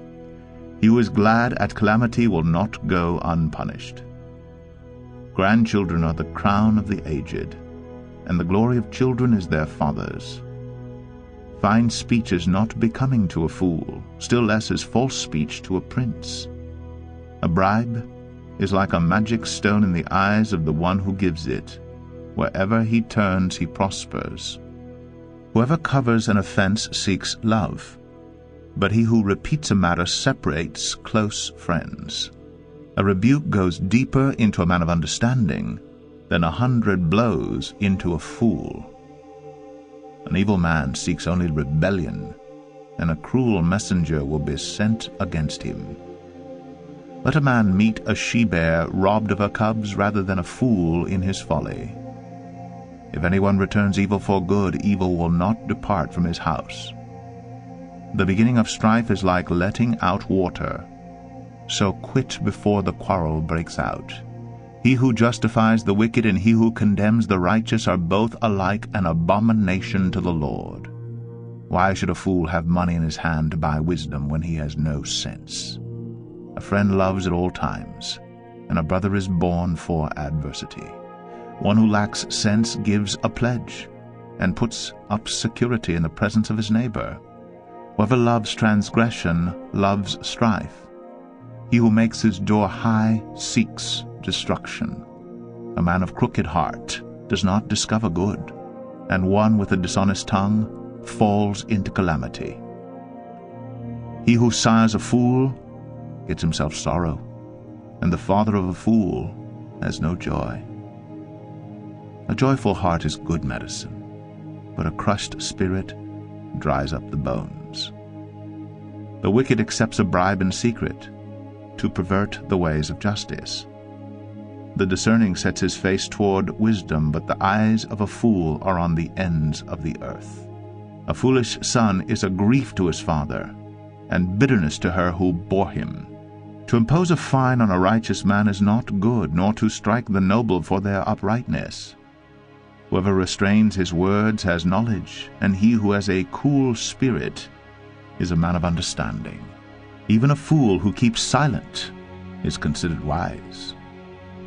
He who is glad at calamity will not go unpunished. Grandchildren are the crown of the aged, and the glory of children is their fathers. Fine speech is not becoming to a fool, still less is false speech to a prince. A bribe is like a magic stone in the eyes of the one who gives it. Wherever he turns, he prospers. Whoever covers an offense seeks love, but he who repeats a matter separates close friends. A rebuke goes deeper into a man of understanding than 100 blows into a fool. An evil man seeks only rebellion, and a cruel messenger will be sent against him. Let a man meet a she-bear robbed of her cubs rather than a fool in his folly. If anyone returns evil for good, evil will not depart from his house. The beginning of strife is like letting out water, so quit before the quarrel breaks out. He who justifies the wicked and he who condemns the righteous are both alike an abomination to the Lord. Why should a fool have money in his hand to buy wisdom when he has no sense? A friend loves at all times, and a brother is born for adversity. One who lacks sense gives a pledge, and puts up security in the presence of his neighbor. Whoever loves transgression loves strife. He who makes his door high seeks destruction. A man of crooked heart does not discover good, and one with a dishonest tongue falls into calamity. He who sires a fool gets himself sorrow, and the father of a fool has no joy. A joyful heart is good medicine, but a crushed spirit dries up the bones. The wicked accepts a bribe in secret to pervert the ways of justice. The discerning sets his face toward wisdom, but the eyes of a fool are on the ends of the earth. A foolish son is a grief to his father, and bitterness to her who bore him. To impose a fine on a righteous man is not good, nor to strike the noble for their uprightness. Whoever restrains his words has knowledge, and he who has a cool spirit is a man of understanding. Even a fool who keeps silent is considered wise.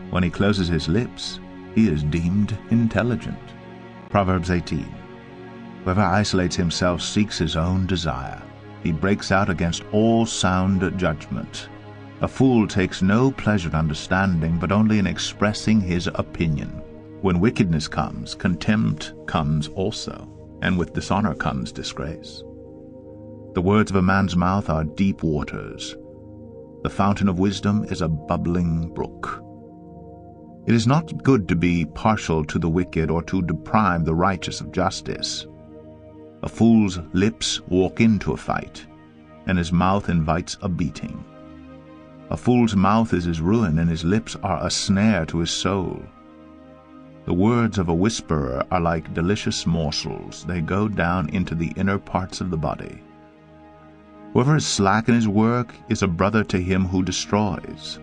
When he closes his lips, he is deemed intelligent. Proverbs 18. Whoever isolates himself seeks his own desire. He breaks out against all sound judgment. A fool takes no pleasure in understanding, but only in expressing his opinion. When wickedness comes, contempt comes also, and with dishonor comes disgrace. The words of a man's mouth are deep waters. The fountain of wisdom is a bubbling brook. It is not good to be partial to the wicked or to deprive the righteous of justice. A fool's lips walk into a fight, and his mouth invites a beating. A fool's mouth is his ruin, and his lips are a snare to his soul. The words of a whisperer are like delicious morsels. They go down into the inner parts of the body. Whoever is slack in his work is a brother to him who destroys.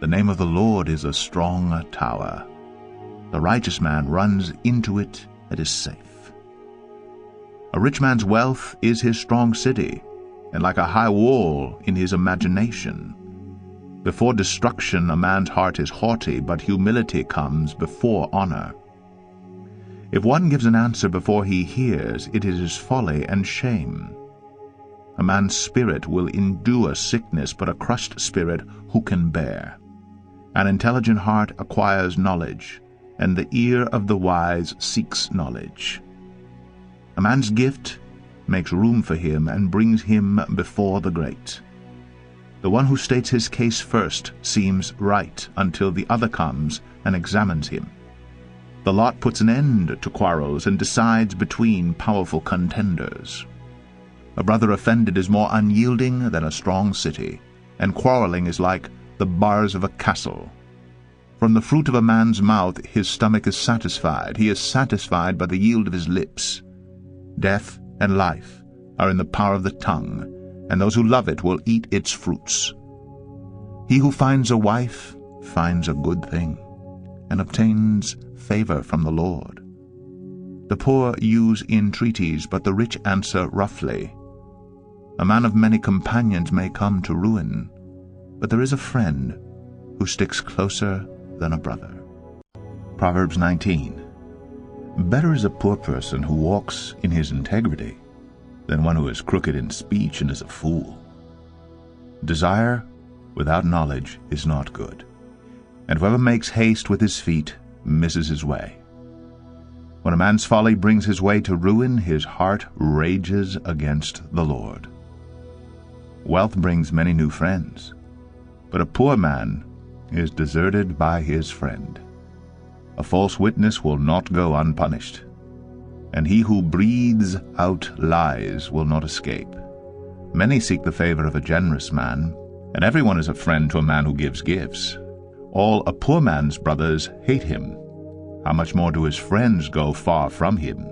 The name of the Lord is a strong tower. The righteous man runs into it and is safe. A rich man's wealth is his strong city, and like a high wall in his imagination. Before destruction a man's heart is haughty, but humility comes before honor. If one gives an answer before he hears, it is folly and shame. A man's spirit will endure sickness, but a crushed spirit who can bear? An intelligent heart acquires knowledge, and the ear of the wise seeks knowledge. A man's gift makes room for him and brings him before the great. The one who states his case first seems right until the other comes and examines him. The lot puts an end to quarrels and decides between powerful contenders. A brother offended is more unyielding than a strong city, and quarreling is like the bars of a castle. From the fruit of a man's mouth his stomach is satisfied. He is satisfied by the yield of his lips. Death and life are in the power of the tongue, and those who love it will eat its fruits. He who finds a wife finds a good thing, and obtains favor from the Lord. The poor use entreaties, but the rich answer roughly. A man of many companions may come to ruin, but there is a friend who sticks closer than a brother. Proverbs 19. Better is a poor person who walks in his integrity than one who is crooked in speech and is a fool. Desire without knowledge is not good, and whoever makes haste with his feet misses his way. When a man's folly brings his way to ruin, his heart rages against the Lord. Wealth brings many new friends, but a poor man is deserted by his friend. A false witness will not go unpunished, and he who breathes out lies will not escape. Many seek the favor of a generous man, and everyone is a friend to a man who gives gifts. All a poor man's brothers hate him. How much more do his friends go far from him?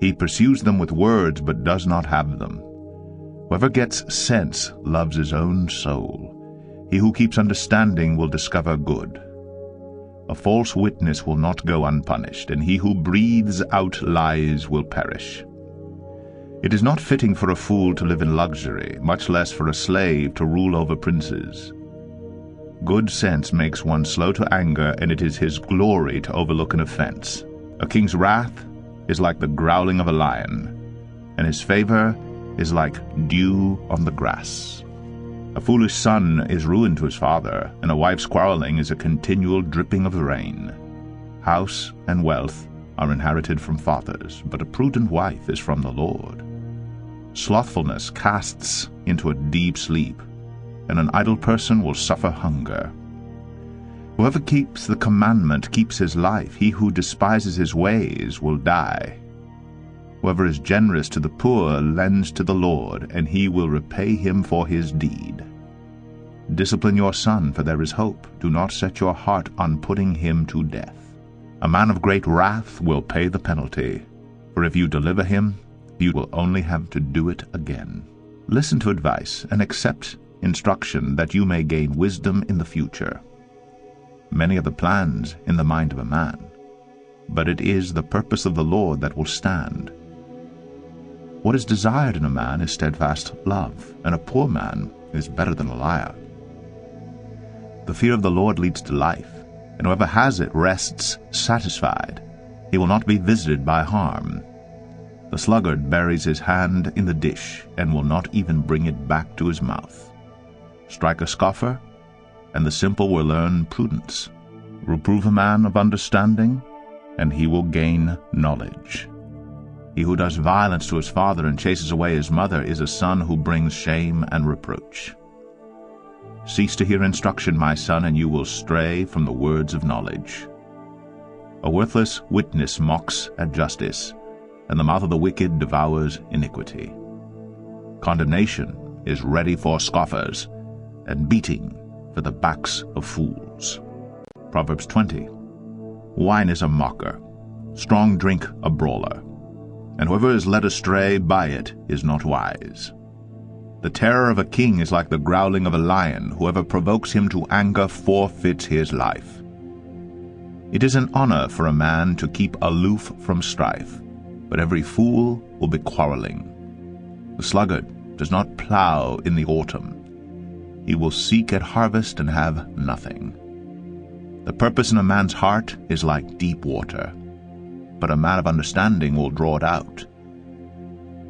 He pursues them with words, but does not have them. Whoever gets sense loves his own soul. He who keeps understanding will discover good. A false witness will not go unpunished, and he who breathes out lies will perish. It is not fitting for a fool to live in luxury, much less for a slave to rule over princes. Good sense makes one slow to anger, and it is his glory to overlook an offense. A king's wrath is like the growling of a lion, and his favor is like dew on the grass. A foolish son is ruin to his father, and a wife's quarreling is a continual dripping of rain. House and wealth are inherited from fathers, but a prudent wife is from the Lord. Slothfulness casts into a deep sleep, and an idle person will suffer hunger. Whoever keeps the commandment keeps his life. He who despises his ways will die. Whoever is generous to the poor lends to the Lord, and he will repay him for his deed. Discipline your son, for there is hope. Do not set your heart on putting him to death. A man of great wrath will pay the penalty, for if you deliver him, you will only have to do it again. Listen to advice and accept instruction, that you may gain wisdom in the future. Many are the plans in the mind of a man, but it is the purpose of the Lord that will stand. What is desired in a man is steadfast love, and a poor man is better than a liar. The fear of the Lord leads to life, and whoever has it rests satisfied. He will not be visited by harm. The sluggard buries his hand in the dish, and will not even bring it back to his mouth. Strike a scoffer, and the simple will learn prudence. Reprove a man of understanding, and he will gain knowledge. He who does violence to his father and chases away his mother is a son who brings shame and reproach. Cease to hear instruction, my son, and you will stray from the words of knowledge. A worthless witness mocks at justice, and the mouth of the wicked devours iniquity. Condemnation is ready for scoffers, and beating for the backs of fools. Proverbs 20. Wine is a mocker, strong drink a brawler, and whoever is led astray by it is not wise. The terror of a king is like the growling of a lion. Whoever provokes him to anger forfeits his life. It is an honor for a man to keep aloof from strife, but every fool will be quarreling. The sluggard does not plow in the autumn. He will seek at harvest and have nothing. The purpose in a man's heart is like deep water, but a man of understanding will draw it out.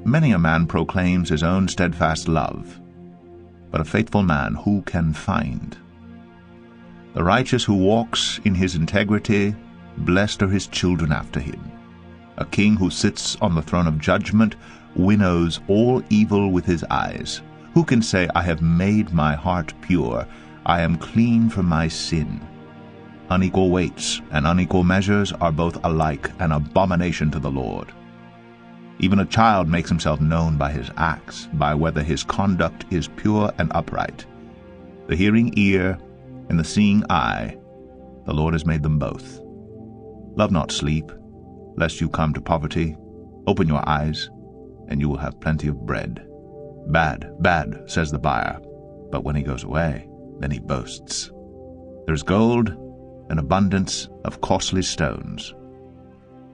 Many a man proclaims his own steadfast love, but a faithful man who can find? The righteous who walks in his integrity, blessed are his children after him. A king who sits on the throne of judgment winnows all evil with his eyes. Who can say, I have made my heart pure, I am clean from my sin? Unequal weights and unequal measures are both alike an abomination to the Lord. Even a child makes himself known by his acts, by whether his conduct is pure and upright. The hearing ear and the seeing eye, the Lord has made them both. Love not sleep, lest you come to poverty. Open your eyes, and you will have plenty of bread. Bad, bad, says the buyer, but when he goes away, then he boasts. There is gold and abundance of costly stones,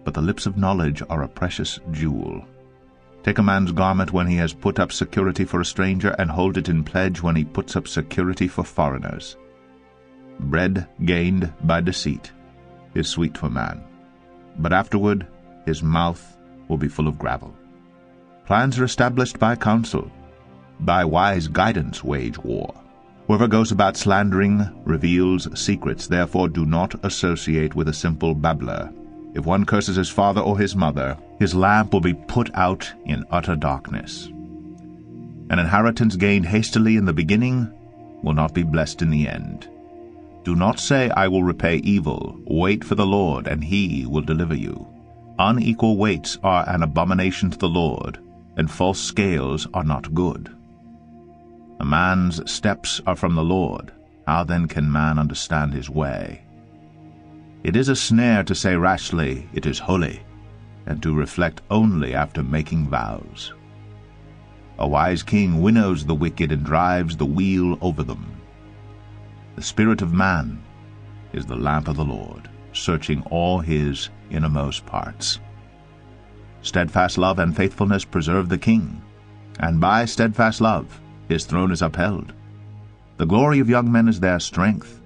but the lips of knowledge are a precious jewel. Take a man's garment when he has put up security for a stranger, and hold it in pledge when he puts up security for foreigners. Bread gained by deceit is sweet to a man, but afterward his mouth will be full of gravel. Plans are established by counsel. By wise guidance wage war. Whoever goes about slandering reveals secrets. Therefore do not associate with a simple babbler. If one curses his father or his mother, his lamp will be put out in utter darkness. An inheritance gained hastily in the beginning will not be blessed in the end. Do not say, I will repay evil. Wait for the Lord, and he will deliver you. Unequal weights are an abomination to the Lord, and false scales are not good. A man's steps are from the Lord. How then can man understand his way? It is a snare to say rashly, it is holy, and to reflect only after making vows. A wise king winnows the wicked and drives the wheel over them. The spirit of man is the lamp of the Lord, searching all his innermost parts. Steadfast love and faithfulness preserve the king, and by steadfast love his throne is upheld. The glory of young men is their strength,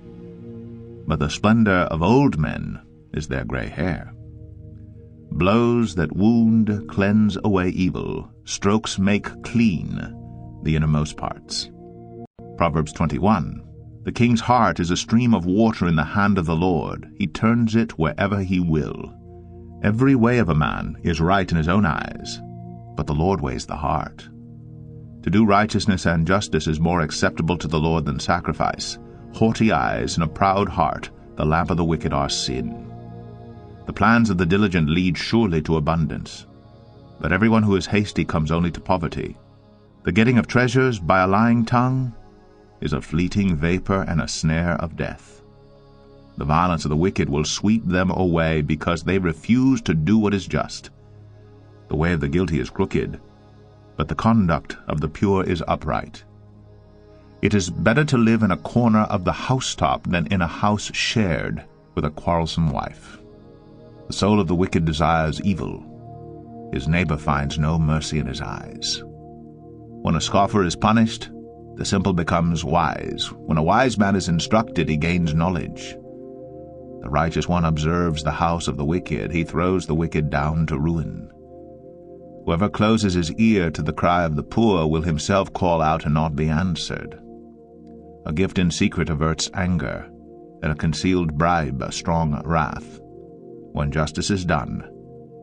but the splendor of old men is their gray hair. Blows that wound cleanse away evil, strokes make clean the innermost parts. Proverbs 21. The king's heart is a stream of water in the hand of the Lord. He turns it wherever he will. Every way of a man is right in his own eyes, but the Lord weighs the heart. To do righteousness and justice is more acceptable to the Lord than sacrifice. Haughty eyes and a proud heart, the lamp of the wicked, are sin. The plans of the diligent lead surely to abundance, but everyone who is hasty comes only to poverty. The getting of treasures by a lying tongue is a fleeting vapor and a snare of death. The violence of the wicked will sweep them away because they refuse to do what is just. The way of the guilty is crooked, but the conduct of the pure is upright. It is better to live in a corner of the housetop than in a house shared with a quarrelsome wife. The soul of the wicked desires evil. His neighbor finds no mercy in his eyes. When a scoffer is punished, the simple becomes wise. When a wise man is instructed, he gains knowledge. The righteous one observes the house of the wicked. He throws the wicked down to ruin. Whoever closes his ear to the cry of the poor will himself call out and not be answered. A gift in secret averts anger, and a concealed bribe a strong wrath. When justice is done,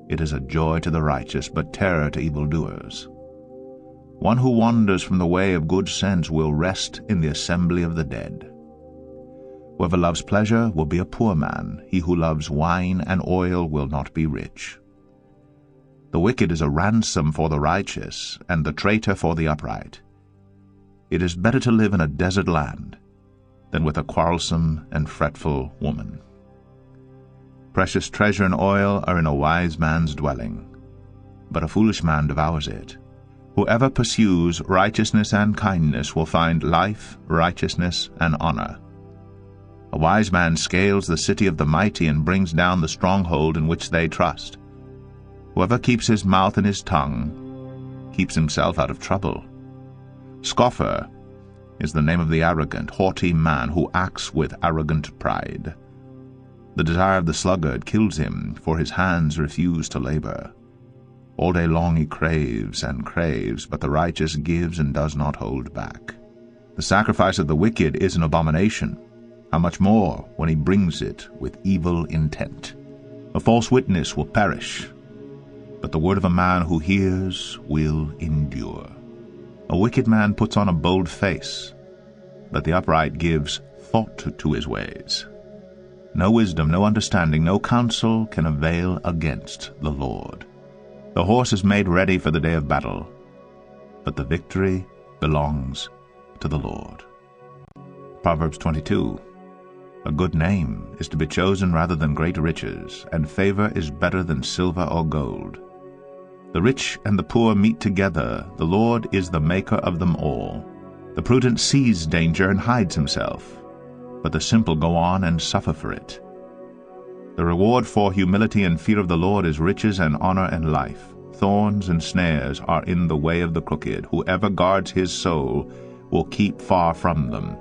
it is a joy to the righteous, but terror to evildoers. One who wanders from the way of good sense will rest in the assembly of the dead. Whoever loves pleasure will be a poor man. He who loves wine and oil will not be rich. The wicked is a ransom for the righteous, and the traitor for the upright. It is better to live in a desert land than with a quarrelsome and fretful woman. Precious treasure and oil are in a wise man's dwelling, but a foolish man devours it. Whoever pursues righteousness and kindness will find life, righteousness, and honor. A wise man scales the city of the mighty and brings down the stronghold in which they trust. Whoever keeps his mouth and his tongue keeps himself out of trouble. Scoffer is the name of the arrogant, haughty man who acts with arrogant pride. The desire of the sluggard kills him, for his hands refuse to labor. All day long he craves and craves, but the righteous gives and does not hold back. The sacrifice of the wicked is an abomination. How much more when he brings it with evil intent? A false witness will perish, but the word of a man who hears will endure. A wicked man puts on a bold face, but the upright gives thought to his ways. No wisdom, no understanding, no counsel can avail against the Lord. The horse is made ready for the day of battle, but the victory belongs to the Lord. Proverbs 22. A good name is to be chosen rather than great riches, and favor is better than silver or gold. The rich and the poor meet together. The Lord is the maker of them all. The prudent sees danger and hides himself, but the simple go on and suffer for it. The reward for humility and fear of the Lord is riches and honor and life. Thorns and snares are in the way of the crooked. Whoever guards his soul will keep far from them.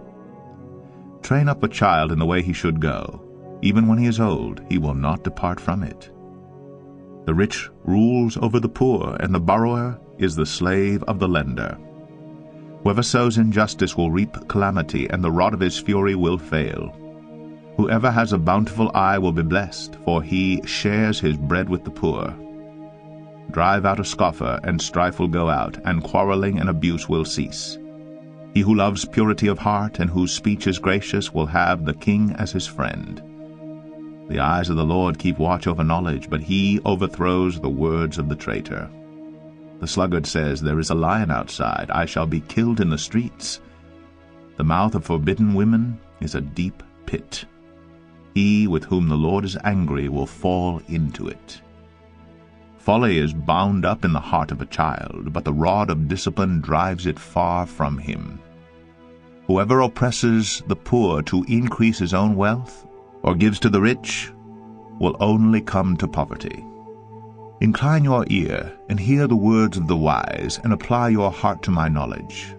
Train up a child in the way he should go. Even when he is old, he will not depart from it. The rich rules over the poor, and the borrower is the slave of the lender. Whoever sows injustice will reap calamity, and the rod of his fury will fail. Whoever has a bountiful eye will be blessed, for he shares his bread with the poor. Drive out a scoffer, and strife will go out, and quarreling and abuse will cease. He who loves purity of heart, and whose speech is gracious, will have the king as his friend. The eyes of the Lord keep watch over knowledge, but he overthrows the words of the traitor. The sluggard says, "There is a lion outside, I shall be killed in the streets." The mouth of forbidden women is a deep pit. He with whom the Lord is angry will fall into it. Folly is bound up in the heart of a child, but the rod of discipline drives it far from him. Whoever oppresses the poor to increase his own wealth, or gives to the rich, will only come to poverty. Incline your ear, and hear the words of the wise, and apply your heart to my knowledge.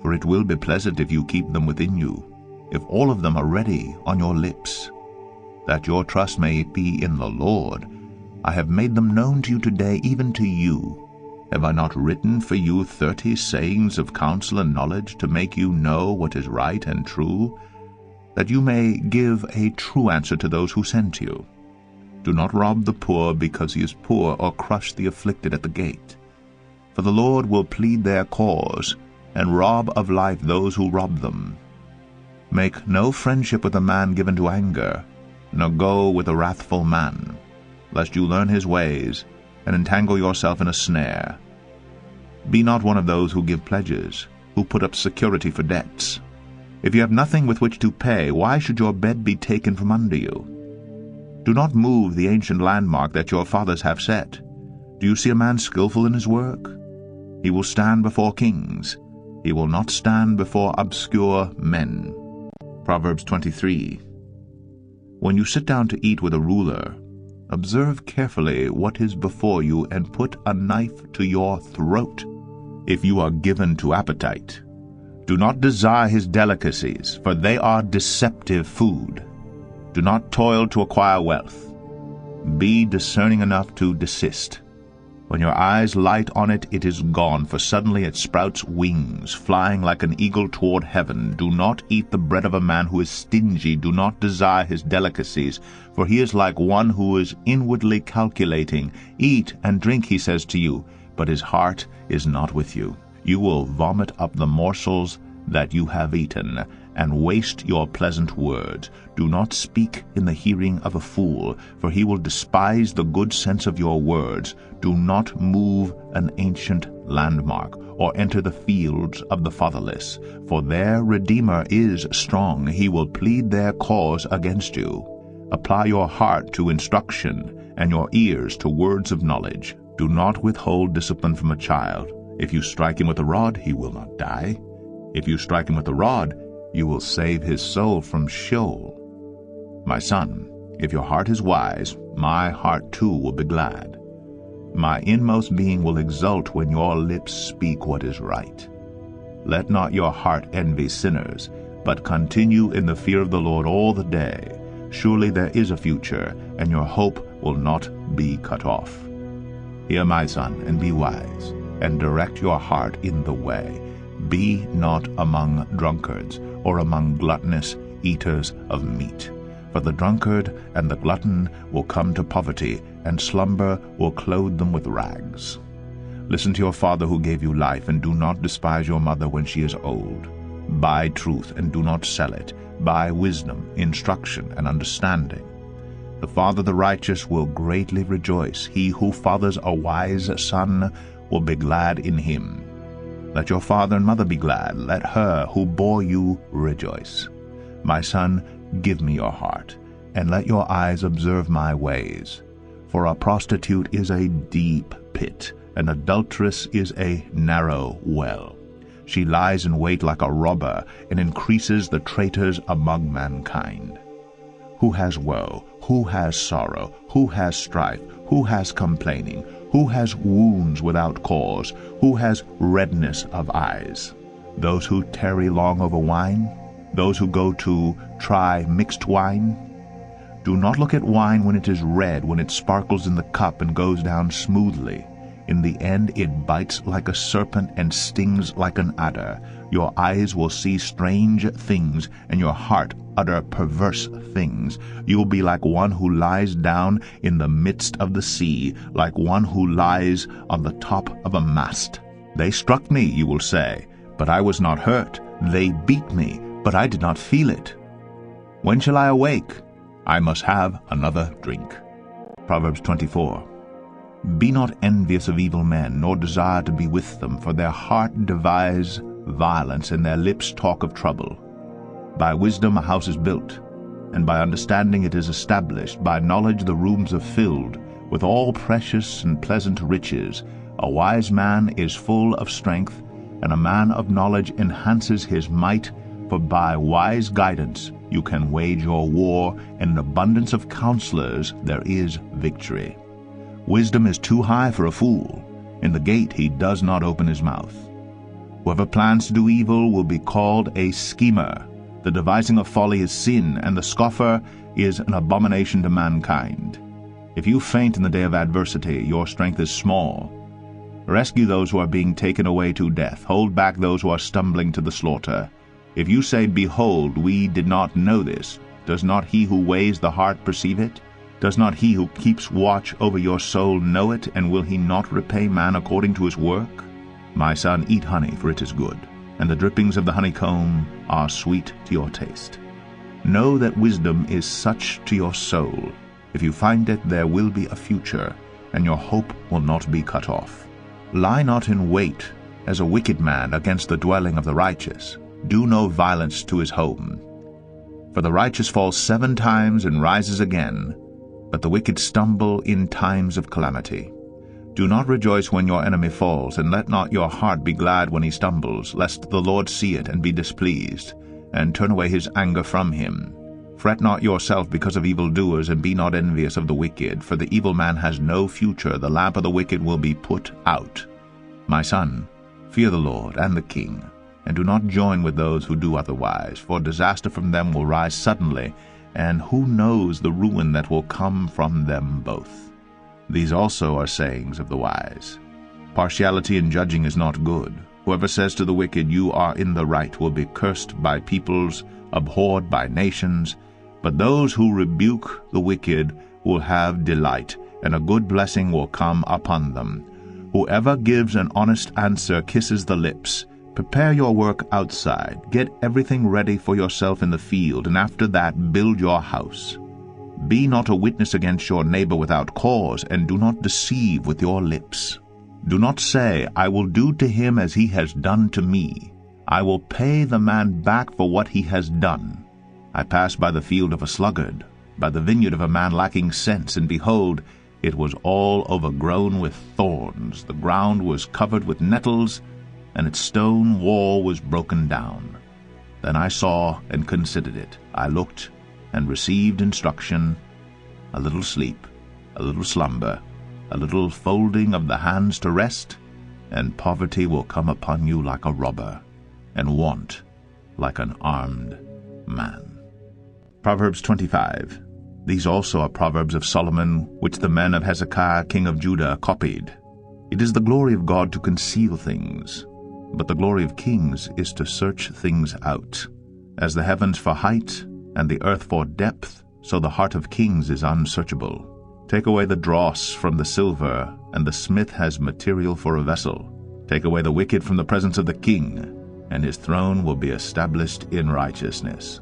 For it will be pleasant if you keep them within you, if all of them are ready on your lips. That your trust may be in the Lord, I have made them known to you today, even to you. Have I not written for you 30 sayings of counsel and knowledge, to make you know what is right and true, that you may give a true answer to those who send to you? Do not rob the poor because he is poor, or crush the afflicted at the gate. For the Lord will plead their cause, and rob of life those who rob them. Make no friendship with a man given to anger, nor go with a wrathful man, lest you learn his ways, and entangle yourself in a snare. Be not one of those who give pledges, who put up security for debts. If you have nothing with which to pay, why should your bed be taken from under you? Do not move the ancient landmark that your fathers have set. Do you see a man skillful in his work? He will stand before kings. He will not stand before obscure men. Proverbs 23. When you sit down to eat with a ruler, observe carefully what is before you, and put a knife to your throat, if you are given to appetite. Do not desire his delicacies, for they are deceptive food. Do not toil to acquire wealth. Be discerning enough to desist. When your eyes light on it, it is gone, for suddenly it sprouts wings, flying like an eagle toward heaven. Do not eat the bread of a man who is stingy. Do not desire his delicacies, for he is like one who is inwardly calculating. Eat and drink, he says to you, but his heart is not with you. You will vomit up the morsels that you have eaten, and waste your pleasant words. Do not speak in the hearing of a fool, for he will despise the good sense of your words. Do not move an ancient landmark, or enter the fields of the fatherless, for their Redeemer is strong. He will plead their cause against you. Apply your heart to instruction, and your ears to words of knowledge. Do not withhold discipline from a child. If you strike him with a rod, he will not die. If you strike him with a rod, you will save his soul from Sheol. My son, if your heart is wise, my heart too will be glad. My inmost being will exult when your lips speak what is right. Let not your heart envy sinners, but continue in the fear of the Lord all the day. Surely there is a future, and your hope will not be cut off. Hear, my son, and be wise, and direct your heart in the way. Be not among drunkards, or among gluttonous eaters of meat. For the drunkard and the glutton will come to poverty, and slumber will clothe them with rags. Listen to your father who gave you life, and do not despise your mother when she is old. Buy truth, and do not sell it. Buy wisdom, instruction, and understanding. The father of the righteous will greatly rejoice. He who fathers a wise son will be glad in him. Let your father and mother be glad. Let her who bore you rejoice. My son, give me your heart, and let your eyes observe my ways. For a prostitute is a deep pit, an adulteress is a narrow well. She lies in wait like a robber, and increases the traitors among mankind. Who has woe? Who has sorrow? Who has strife? Who has complaining? Who has wounds without cause? Who has redness of eyes? Those who tarry long over wine? Those who go to try mixed wine? Do not look at wine when it is red, when it sparkles in the cup and goes down smoothly. In the end it bites like a serpent and stings like an adder. Your eyes will see strange things, and your heart utter perverse things. You will be like one who lies down in the midst of the sea, like one who lies on the top of a mast. They struck me, you will say, but I was not hurt. They beat me, but I did not feel it. When shall I awake? I must have another drink. Proverbs 24. Be not envious of evil men, nor desire to be with them, for their heart devise violence, and their lips talk of trouble. By wisdom a house is built, and by understanding it is established. By knowledge the rooms are filled with all precious and pleasant riches. A wise man is full of strength, and a man of knowledge enhances his might. For by wise guidance you can wage your war, and in abundance of counselors there is victory. Wisdom is too high for a fool. In the gate he does not open his mouth. Whoever plans to do evil will be called a schemer. The devising of folly is sin, and the scoffer is an abomination to mankind. If you faint in the day of adversity, your strength is small. Rescue those who are being taken away to death. Hold back those who are stumbling to the slaughter. If you say, Behold, we did not know this, does not he who weighs the heart perceive it? Does not he who keeps watch over your soul know it, and will he not repay man according to his work? My son, eat honey, for it is good, and the drippings of the honeycomb are sweet to your taste. Know that wisdom is such to your soul. If you find it, there will be a future, and your hope will not be cut off. Lie not in wait as a wicked man against the dwelling of the righteous. Do no violence to his home. For the righteous falls 7 times and rises again, but the wicked stumble in times of calamity. Do not rejoice when your enemy falls, and let not your heart be glad when he stumbles, lest the Lord see it and be displeased, and turn away his anger from him. Fret not yourself because of evildoers, and be not envious of the wicked, for the evil man has no future. The lamp of the wicked will be put out. My son, fear the Lord and the king, and do not join with those who do otherwise, for disaster from them will rise suddenly, and who knows the ruin that will come from them both. These also are sayings of the wise. Partiality in judging is not good. Whoever says to the wicked, You are in the right, will be cursed by peoples, abhorred by nations. But those who rebuke the wicked will have delight, and a good blessing will come upon them. Whoever gives an honest answer kisses the lips. Prepare your work outside. Get everything ready for yourself in the field, and after that build your house. Be not a witness against your neighbor without cause, and do not deceive with your lips. Do not say, I will do to him as he has done to me. I will pay the man back for what he has done. I passed by the field of a sluggard, by the vineyard of a man lacking sense, and behold, it was all overgrown with thorns. The ground was covered with nettles, and its stone wall was broken down. Then I saw and considered it. I looked and received instruction, a little sleep, a little slumber, a little folding of the hands to rest, and poverty will come upon you like a robber, and want like an armed man. Proverbs 25. These also are Proverbs of Solomon, which the men of Hezekiah king of Judah copied. It is the glory of God to conceal things, but the glory of kings is to search things out. As the heavens for height, and the earth for depth, so the heart of kings is unsearchable. Take away the dross from the silver, and the smith has material for a vessel. Take away the wicked from the presence of the king, and his throne will be established in righteousness.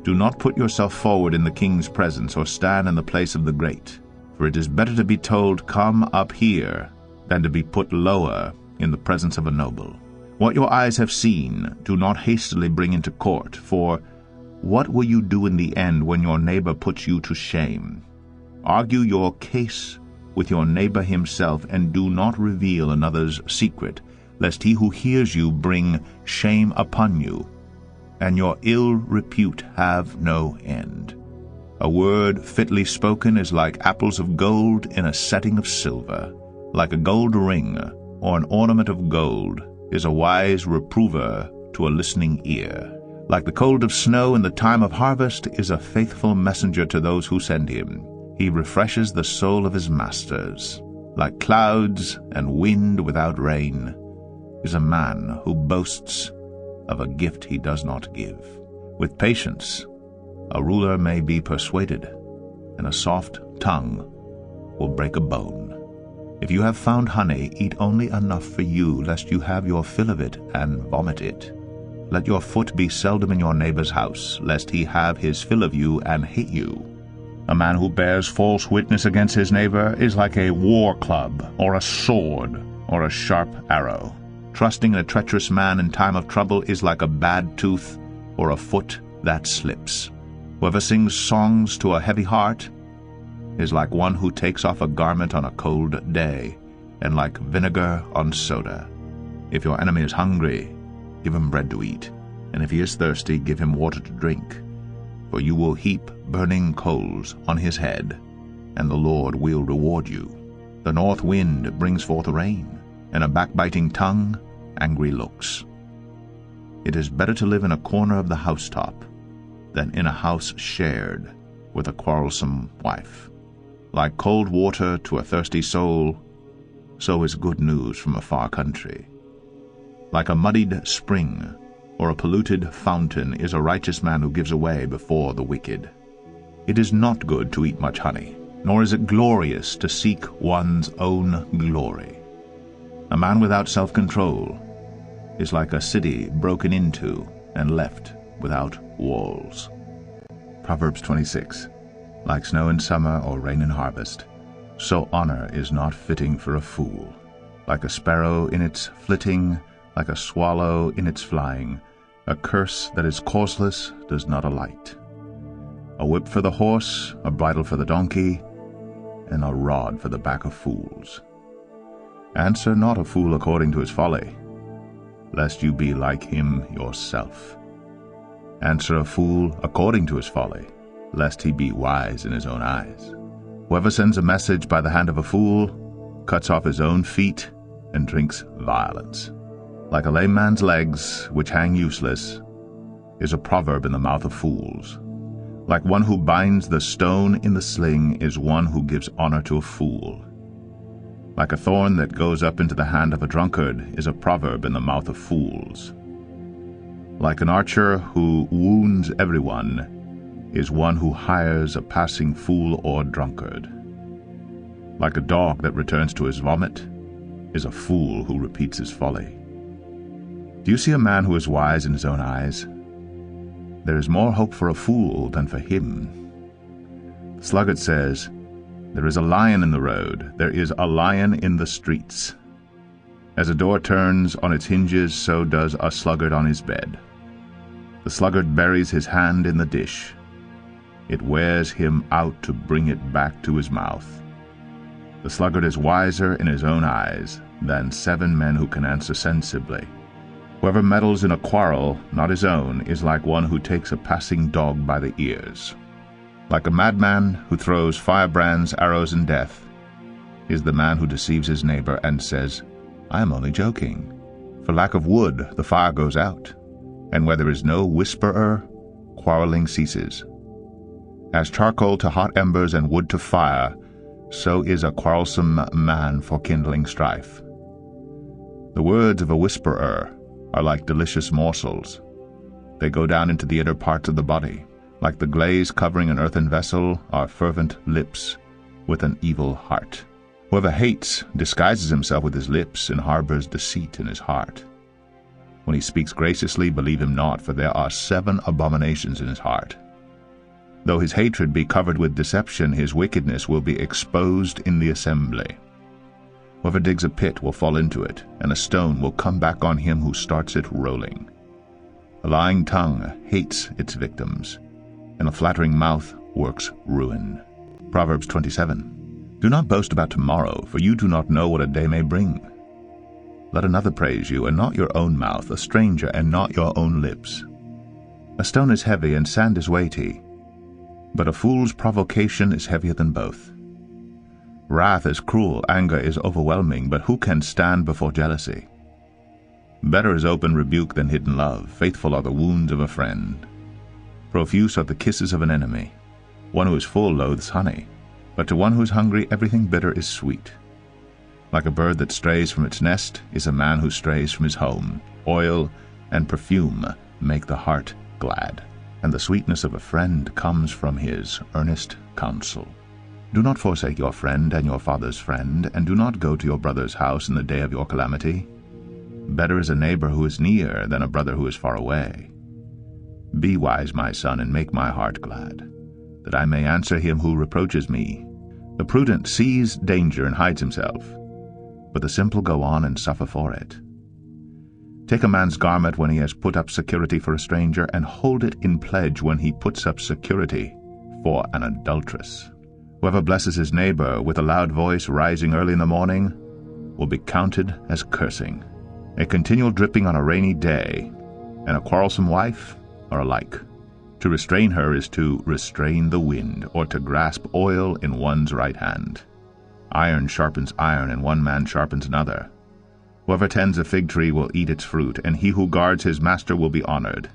Do not put yourself forward in the king's presence, or stand in the place of the great. For it is better to be told, Come up here, than to be put lower in the presence of a noble. What your eyes have seen, do not hastily bring into court, for what will you do in the end when your neighbor puts you to shame? Argue your case with your neighbor himself, and do not reveal another's secret, lest he who hears you bring shame upon you, and your ill repute have no end. A word fitly spoken is like apples of gold in a setting of silver. Like a gold ring or an ornament of gold is a wise reprover to a listening ear. Like the cold of snow in the time of harvest is a faithful messenger to those who send him. He refreshes the soul of his masters. Like clouds and wind without rain is a man who boasts of a gift he does not give. With patience a ruler may be persuaded, and a soft tongue will break a bone. If you have found honey, eat only enough for you, lest you have your fill of it and vomit it. Let your foot be seldom in your neighbor's house, lest he have his fill of you and hate you. A man who bears false witness against his neighbor is like a war club, or a sword, or a sharp arrow. Trusting in a treacherous man in time of trouble is like a bad tooth, or a foot that slips. Whoever sings songs to a heavy heart is like one who takes off a garment on a cold day, and like vinegar on soda. If your enemy is hungry, give him bread to eat, and if he is thirsty, give him water to drink. For you will heap burning coals on his head, and the Lord will reward you. The north wind brings forth rain, and a backbiting tongue angry looks. It is better to live in a corner of the housetop than in a house shared with a quarrelsome wife. Like cold water to a thirsty soul, so is good news from a far country. Like a muddied spring or a polluted fountain is a righteous man who gives away before the wicked. It is not good to eat much honey, nor is it glorious to seek one's own glory. A man without self-control is like a city broken into and left without walls. Proverbs 26. Like snow in summer or rain in harvest, so honor is not fitting for a fool. Like a sparrow in its flitting, like a swallow in its flying, a curse that is causeless does not alight. A whip for the horse, a bridle for the donkey, and a rod for the back of fools. Answer not a fool according to his folly, lest you be like him yourself. Answer a fool according to his folly, lest he be wise in his own eyes. Whoever sends a message by the hand of a fool cuts off his own feet and drinks violence. Like a lame man's legs, which hang useless, is a proverb in the mouth of fools. Like one who binds the stone in the sling is one who gives honor to a fool. Like a thorn that goes up into the hand of a drunkard is a proverb in the mouth of fools. Like an archer who wounds everyone is one who hires a passing fool or drunkard. Like a dog that returns to his vomit is a fool who repeats his folly. Do you see a man who is wise in his own eyes? There is more hope for a fool than for him. The sluggard says, "There is a lion in the road, there is a lion in the streets." As a door turns on its hinges, so does a sluggard on his bed. The sluggard buries his hand in the dish. It wears him out to bring it back to his mouth. The sluggard is wiser in his own eyes than 7 men who can answer sensibly. Whoever meddles in a quarrel not his own is like one who takes a passing dog by the ears. Like a madman who throws firebrands, arrows, and death is the man who deceives his neighbor and says, "I am only joking." For lack of wood the fire goes out, and where there is no whisperer, quarreling ceases. As charcoal to hot embers and wood to fire, so is a quarrelsome man for kindling strife. The words of a whisperer are like delicious morsels. They go down into the inner parts of the body. Like the glaze covering an earthen vessel are fervent lips with an evil heart. Whoever hates disguises himself with his lips and harbors deceit in his heart. When he speaks graciously, believe him not, for there are 7 abominations in his heart. Though his hatred be covered with deception, his wickedness will be exposed in the assembly. Whoever digs a pit will fall into it, and a stone will come back on him who starts it rolling. A lying tongue hates its victims, and a flattering mouth works ruin. Proverbs 27. Do not boast about tomorrow, for you do not know what a day may bring. Let another praise you, and not your own mouth, a stranger, and not your own lips. A stone is heavy, and sand is weighty, but a fool's provocation is heavier than both. Wrath is cruel, anger is overwhelming, but who can stand before jealousy? Better is open rebuke than hidden love. Faithful are the wounds of a friend. Profuse are the kisses of an enemy. One who is full loathes honey, but to one who is hungry everything bitter is sweet. Like a bird that strays from its nest is a man who strays from his home. Oil and perfume make the heart glad, and the sweetness of a friend comes from his earnest counsel. Do not forsake your friend and your father's friend, and do not go to your brother's house in the day of your calamity. Better is a neighbor who is near than a brother who is far away. Be wise, my son, and make my heart glad, that I may answer him who reproaches me. The prudent sees danger and hides himself, but the simple go on and suffer for it. Take a man's garment when he has put up security for a stranger, and hold it in pledge when he puts up security for an adulteress. Whoever blesses his neighbor with a loud voice rising early in the morning will be counted as cursing. A continual dripping on a rainy day and a quarrelsome wife are alike. To restrain her is to restrain the wind, or to grasp oil in one's right hand. Iron sharpens iron, and one man sharpens another. Whoever tends a fig tree will eat its fruit, and he who guards his master will be honored.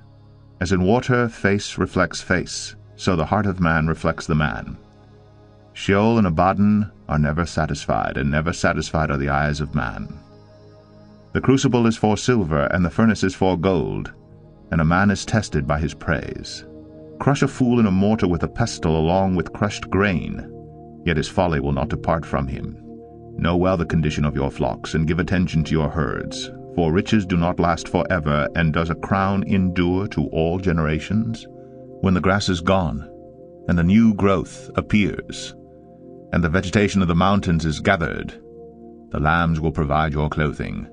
As in water face reflects face, so the heart of man reflects the man. Sheol and Abaddon are never satisfied, and never satisfied are the eyes of man. The crucible is for silver, and the furnace is for gold, and a man is tested by his praise. Crush a fool in a mortar with a pestle along with crushed grain, yet his folly will not depart from him. Know well the condition of your flocks, and give attention to your herds, for riches do not last forever, and does a crown endure to all generations? When the grass is gone, and the new growth appears, and the vegetation of the mountains is gathered, the lambs will provide your clothing,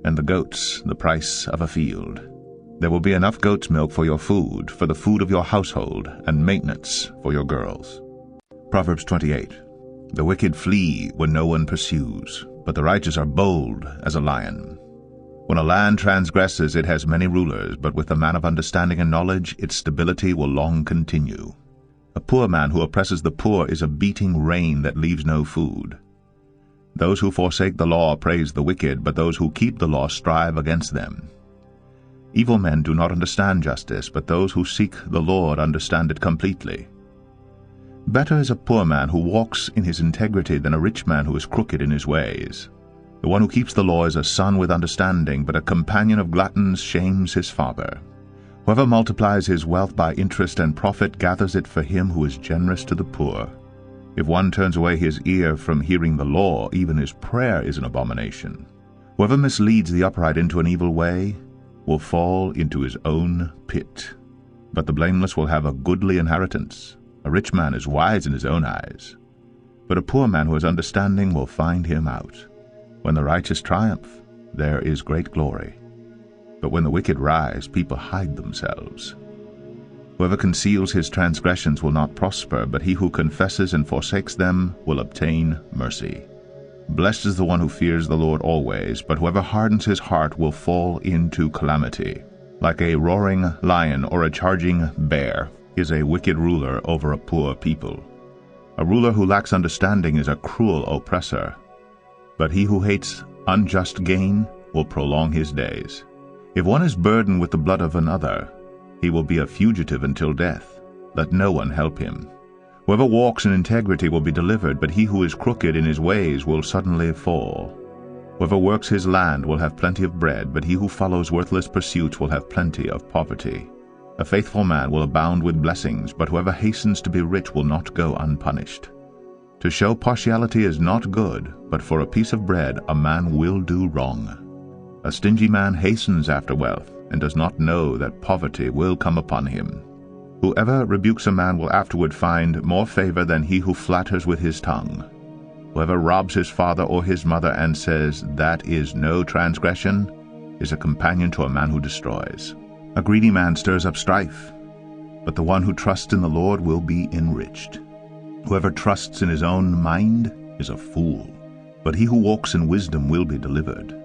and the goats the price of a field. There will be enough goat's milk for your food, for the food of your household, and maintenance for your girls. Proverbs 28. The wicked flee when no one pursues, but the righteous are bold as a lion. When a land transgresses, it has many rulers, but with a man of understanding and knowledge, its stability will long continue. A poor man who oppresses the poor is a beating rain that leaves no food. Those who forsake the law praise the wicked, but those who keep the law strive against them. Evil men do not understand justice, but those who seek the Lord understand it completely. Better is a poor man who walks in his integrity than a rich man who is crooked in his ways. The one who keeps the law is a son with understanding, but a companion of gluttons shames his father. Whoever multiplies his wealth by interest and profit gathers it for him who is generous to the poor. If one turns away his ear from hearing the law, even his prayer is an abomination. Whoever misleads the upright into an evil way will fall into his own pit. But the blameless will have a goodly inheritance. A rich man is wise in his own eyes, but a poor man who has understanding will find him out. When the righteous triumph, there is great glory. But when the wicked rise, people hide themselves. Whoever conceals his transgressions will not prosper, but he who confesses and forsakes them will obtain mercy. Blessed is the one who fears the Lord always, but whoever hardens his heart will fall into calamity. Like a roaring lion or a charging bear is a wicked ruler over a poor people. A ruler who lacks understanding is a cruel oppressor, but he who hates unjust gain will prolong his days. If one is burdened with the blood of another, he will be a fugitive until death. Let no one help him. Whoever walks in integrity will be delivered, but he who is crooked in his ways will suddenly fall. Whoever works his land will have plenty of bread, but he who follows worthless pursuits will have plenty of poverty. A faithful man will abound with blessings, but whoever hastens to be rich will not go unpunished. To show partiality is not good, but for a piece of bread a man will do wrong. A stingy man hastens after wealth, and does not know that poverty will come upon him. Whoever rebukes a man will afterward find more favor than he who flatters with his tongue. Whoever robs his father or his mother and says, "That is no transgression," is a companion to a man who destroys. A greedy man stirs up strife, but the one who trusts in the Lord will be enriched. Whoever trusts in his own mind is a fool, but he who walks in wisdom will be delivered.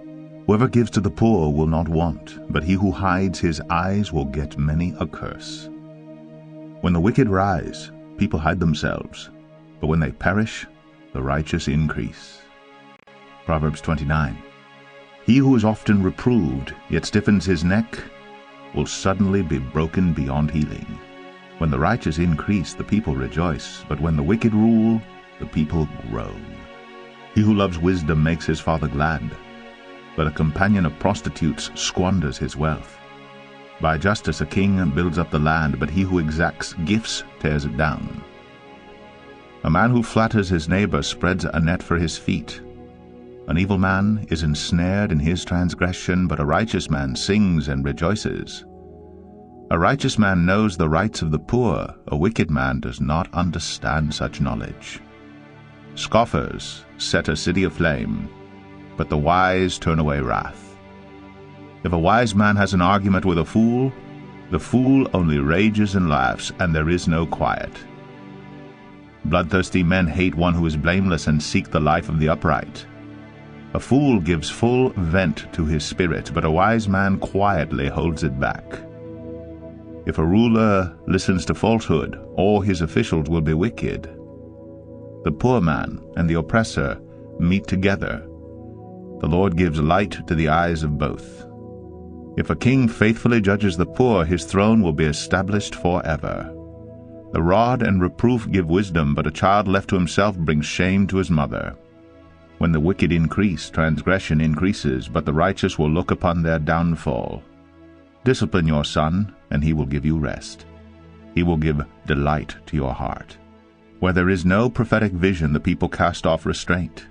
Whoever gives to the poor will not want, but he who hides his eyes will get many a curse. When the wicked rise, people hide themselves, but when they perish, the righteous increase. Proverbs 29. He who is often reproved, yet stiffens his neck, will suddenly be broken beyond healing. When the righteous increase, the people rejoice, but when the wicked rule, the people groan. He who loves wisdom makes his father glad, but a companion of prostitutes squanders his wealth. By justice a king builds up the land, but he who exacts gifts tears it down. A man who flatters his neighbor spreads a net for his feet. An evil man is ensnared in his transgression, but a righteous man sings and rejoices. A righteous man knows the rights of the poor, a wicked man does not understand such knowledge. Scoffers set a city aflame, but the wise turn away wrath. If a wise man has an argument with a fool, the fool only rages and laughs, and there is no quiet. Bloodthirsty men hate one who is blameless and seek the life of the upright. A fool gives full vent to his spirit, but a wise man quietly holds it back. If a ruler listens to falsehood, all his officials will be wicked. The poor man and the oppressor meet together. The Lord gives light to the eyes of both. If a king faithfully judges the poor, his throne will be established forever. The rod and reproof give wisdom, but a child left to himself brings shame to his mother. When the wicked increase, transgression increases, but the righteous will look upon their downfall. Discipline your son, and he will give you rest. He will give delight to your heart. Where there is no prophetic vision, the people cast off restraint.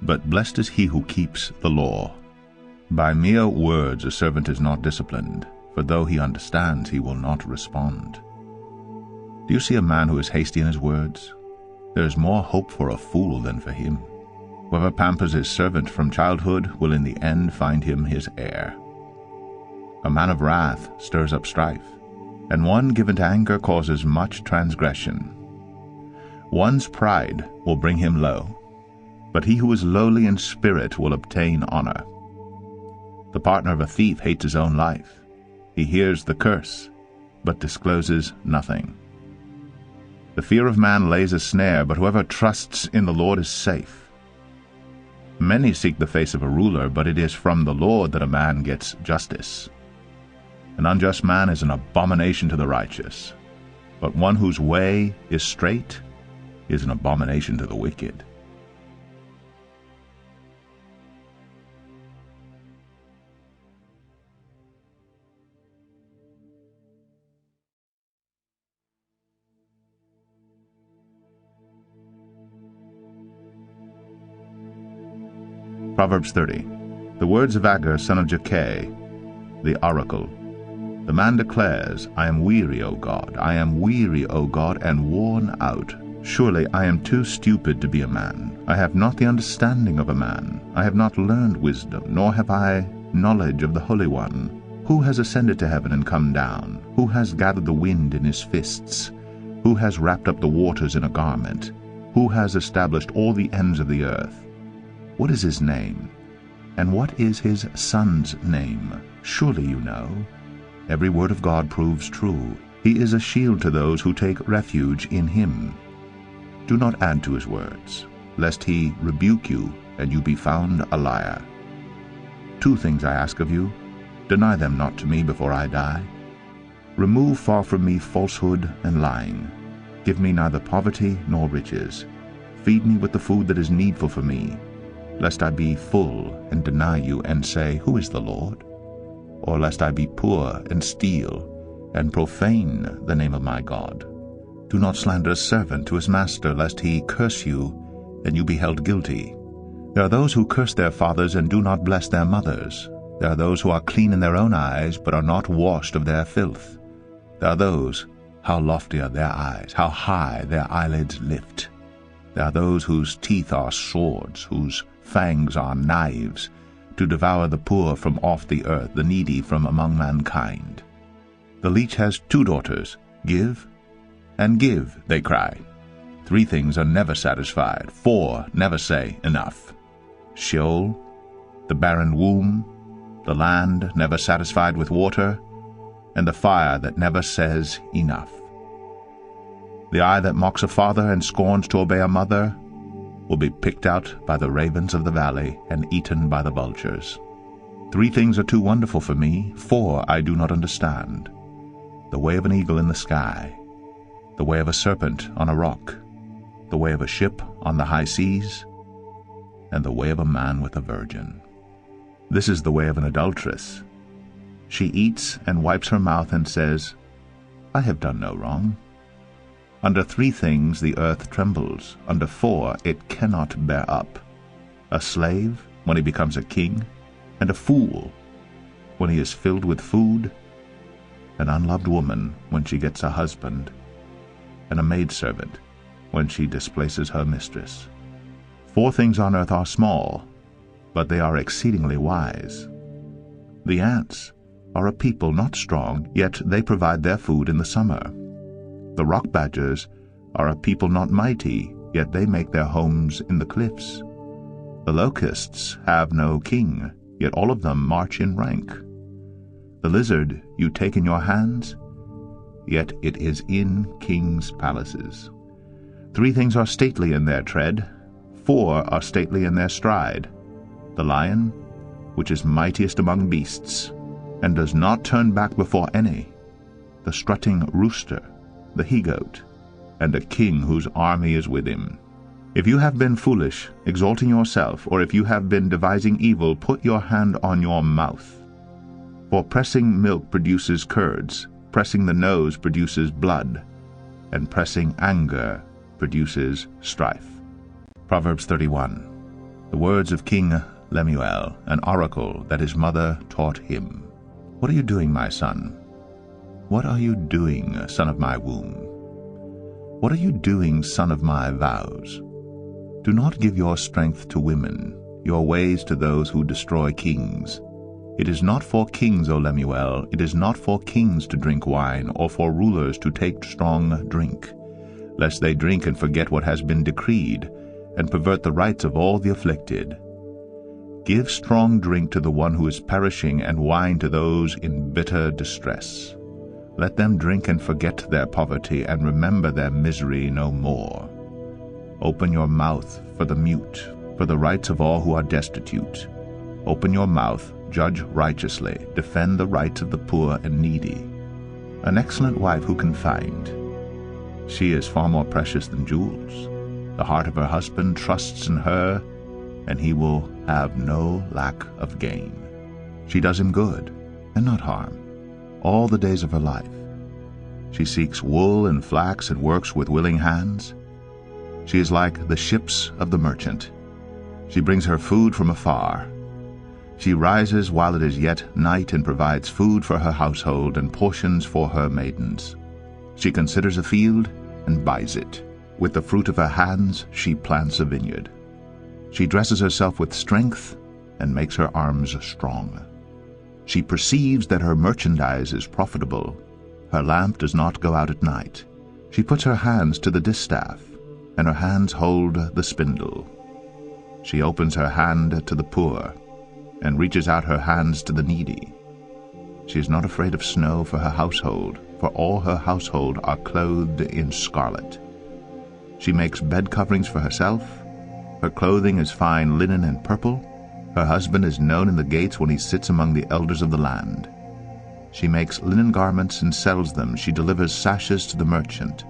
But blessed is he who keeps the law. By mere words a servant is not disciplined, for though he understands, he will not respond. Do you see a man who is hasty in his words? There is more hope for a fool than for him. Whoever pampers his servant from childhood will in the end find him his heir. A man of wrath stirs up strife, and one given to anger causes much transgression. One's pride will bring him low, but he who is lowly in spirit will obtain honor. The partner of a thief hates his own life. He hears the curse, but discloses nothing. The fear of man lays a snare, but whoever trusts in the Lord is safe. Many seek the face of a ruler, but it is from the Lord that a man gets justice. An unjust man is an abomination to the righteous, but one whose way is straight is an abomination to the wicked. Proverbs 30. The words of Agur, son of Jakeh, the oracle. The man declares, I am weary, O God, I am weary, O God, and worn out. Surely I am too stupid to be a man. I have not the understanding of a man. I have not learned wisdom, nor have I knowledge of the Holy One. Who has ascended to heaven and come down? Who has gathered the wind in his fists? Who has wrapped up the waters in a garment? Who has established all the ends of the earth? What is his name? And what is his son's name? Surely you know. Every word of God proves true. He is a shield to those who take refuge in him. Do not add to his words, lest he rebuke you, and you be found a liar. 2 things I ask of you. Deny them not to me before I die. Remove far from me falsehood and lying. Give me neither poverty nor riches. Feed me with the food that is needful for me, lest I be full and deny you and say, Who is the Lord? Or lest I be poor and steal and profane the name of my God. Do not slander a servant to his master, lest he curse you and you be held guilty. There are those who curse their fathers and do not bless their mothers. There are those who are clean in their own eyes, but are not washed of their filth. There are those, how lofty are their eyes, how high their eyelids lift. There are those whose teeth are swords, whose fangs are knives, to devour the poor from off the earth, the needy from among mankind. The leech has 2 daughters. Give, and give, they cry. 3 things are never satisfied. 4 never say enough. Sheol, the barren womb, the land never satisfied with water, and the fire that never says enough. The eye that mocks a father and scorns to obey a mother will be picked out by the ravens of the valley and eaten by the vultures. 3 things are too wonderful for me, 4 I do not understand. The way of an eagle in the sky, the way of a serpent on a rock, the way of a ship on the high seas, and the way of a man with a virgin. This is the way of an adulteress. She eats and wipes her mouth and says, I have done no wrong. Under 3 things the earth trembles, under 4 it cannot bear up: a slave, when he becomes a king, and a fool, when he is filled with food, an unloved woman, when she gets a husband, and a maidservant, when she displaces her mistress. 4 things on earth are small, but they are exceedingly wise. The ants are a people not strong, yet they provide their food in the summer. The rock badgers are a people not mighty, yet they make their homes in the cliffs. The locusts have no king, yet all of them march in rank. The lizard you take in your hands, yet it is in kings' palaces. 3 things are stately in their tread, 4 are stately in their stride: the lion, which is mightiest among beasts, and does not turn back before any, the strutting rooster, the he-goat, and a king whose army is with him. If you have been foolish, exalting yourself, or if you have been devising evil, put your hand on your mouth. For pressing milk produces curds, pressing the nose produces blood, and pressing anger produces strife. Proverbs 31. The words of King Lemuel, an oracle that his mother taught him. What are you doing, my son? What are you doing, son of my womb? What are you doing, son of my vows? Do not give your strength to women, your ways to those who destroy kings. It is not for kings, O Lemuel, it is not for kings to drink wine, or for rulers to take strong drink, lest they drink and forget what has been decreed, and pervert the rights of all the afflicted. Give strong drink to the one who is perishing, and wine to those in bitter distress. Let them drink and forget their poverty, and remember their misery no more. Open your mouth for the mute, for the rights of all who are destitute. Open your mouth, judge righteously, defend the rights of the poor and needy. An excellent wife who can find? She is far more precious than jewels. The heart of her husband trusts in her, and he will have no lack of gain. She does him good, and not harm, all the days of her life. She seeks wool and flax and works with willing hands. She is like the ships of the merchant. She brings her food from afar. She rises while it is yet night and provides food for her household and portions for her maidens. She considers a field and buys it. With the fruit of her hands she plants a vineyard. She dresses herself with strength and makes her arms strong. She perceives that her merchandise is profitable. Her lamp does not go out at night. She puts her hands to the distaff, and her hands hold the spindle. She opens her hand to the poor, and reaches out her hands to the needy. She is not afraid of snow for her household, for all her household are clothed in scarlet. She makes bed coverings for herself. Her clothing is fine linen and purple. Her husband is known in the gates when he sits among the elders of the land. She makes linen garments and sells them. She delivers sashes to the merchant.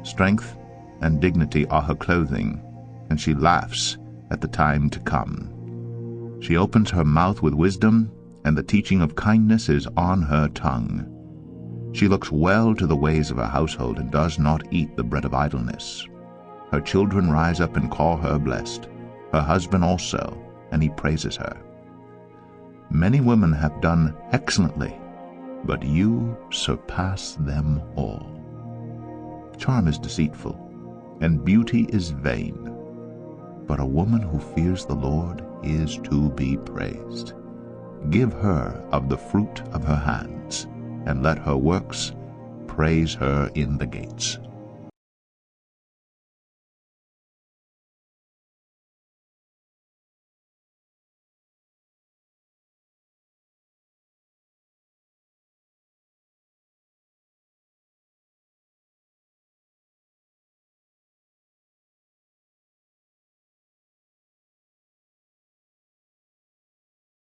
Strength and dignity are her clothing, and she laughs at the time to come. She opens her mouth with wisdom, and the teaching of kindness is on her tongue. She looks well to the ways of her household and does not eat the bread of idleness. Her children rise up and call her blessed, her husband also, and he praises her. Many women have done excellently, but you surpass them all. Charm is deceitful, and beauty is vain, but a woman who fears the Lord is to be praised. Give her of the fruit of her hands, and let her works praise her in the gates.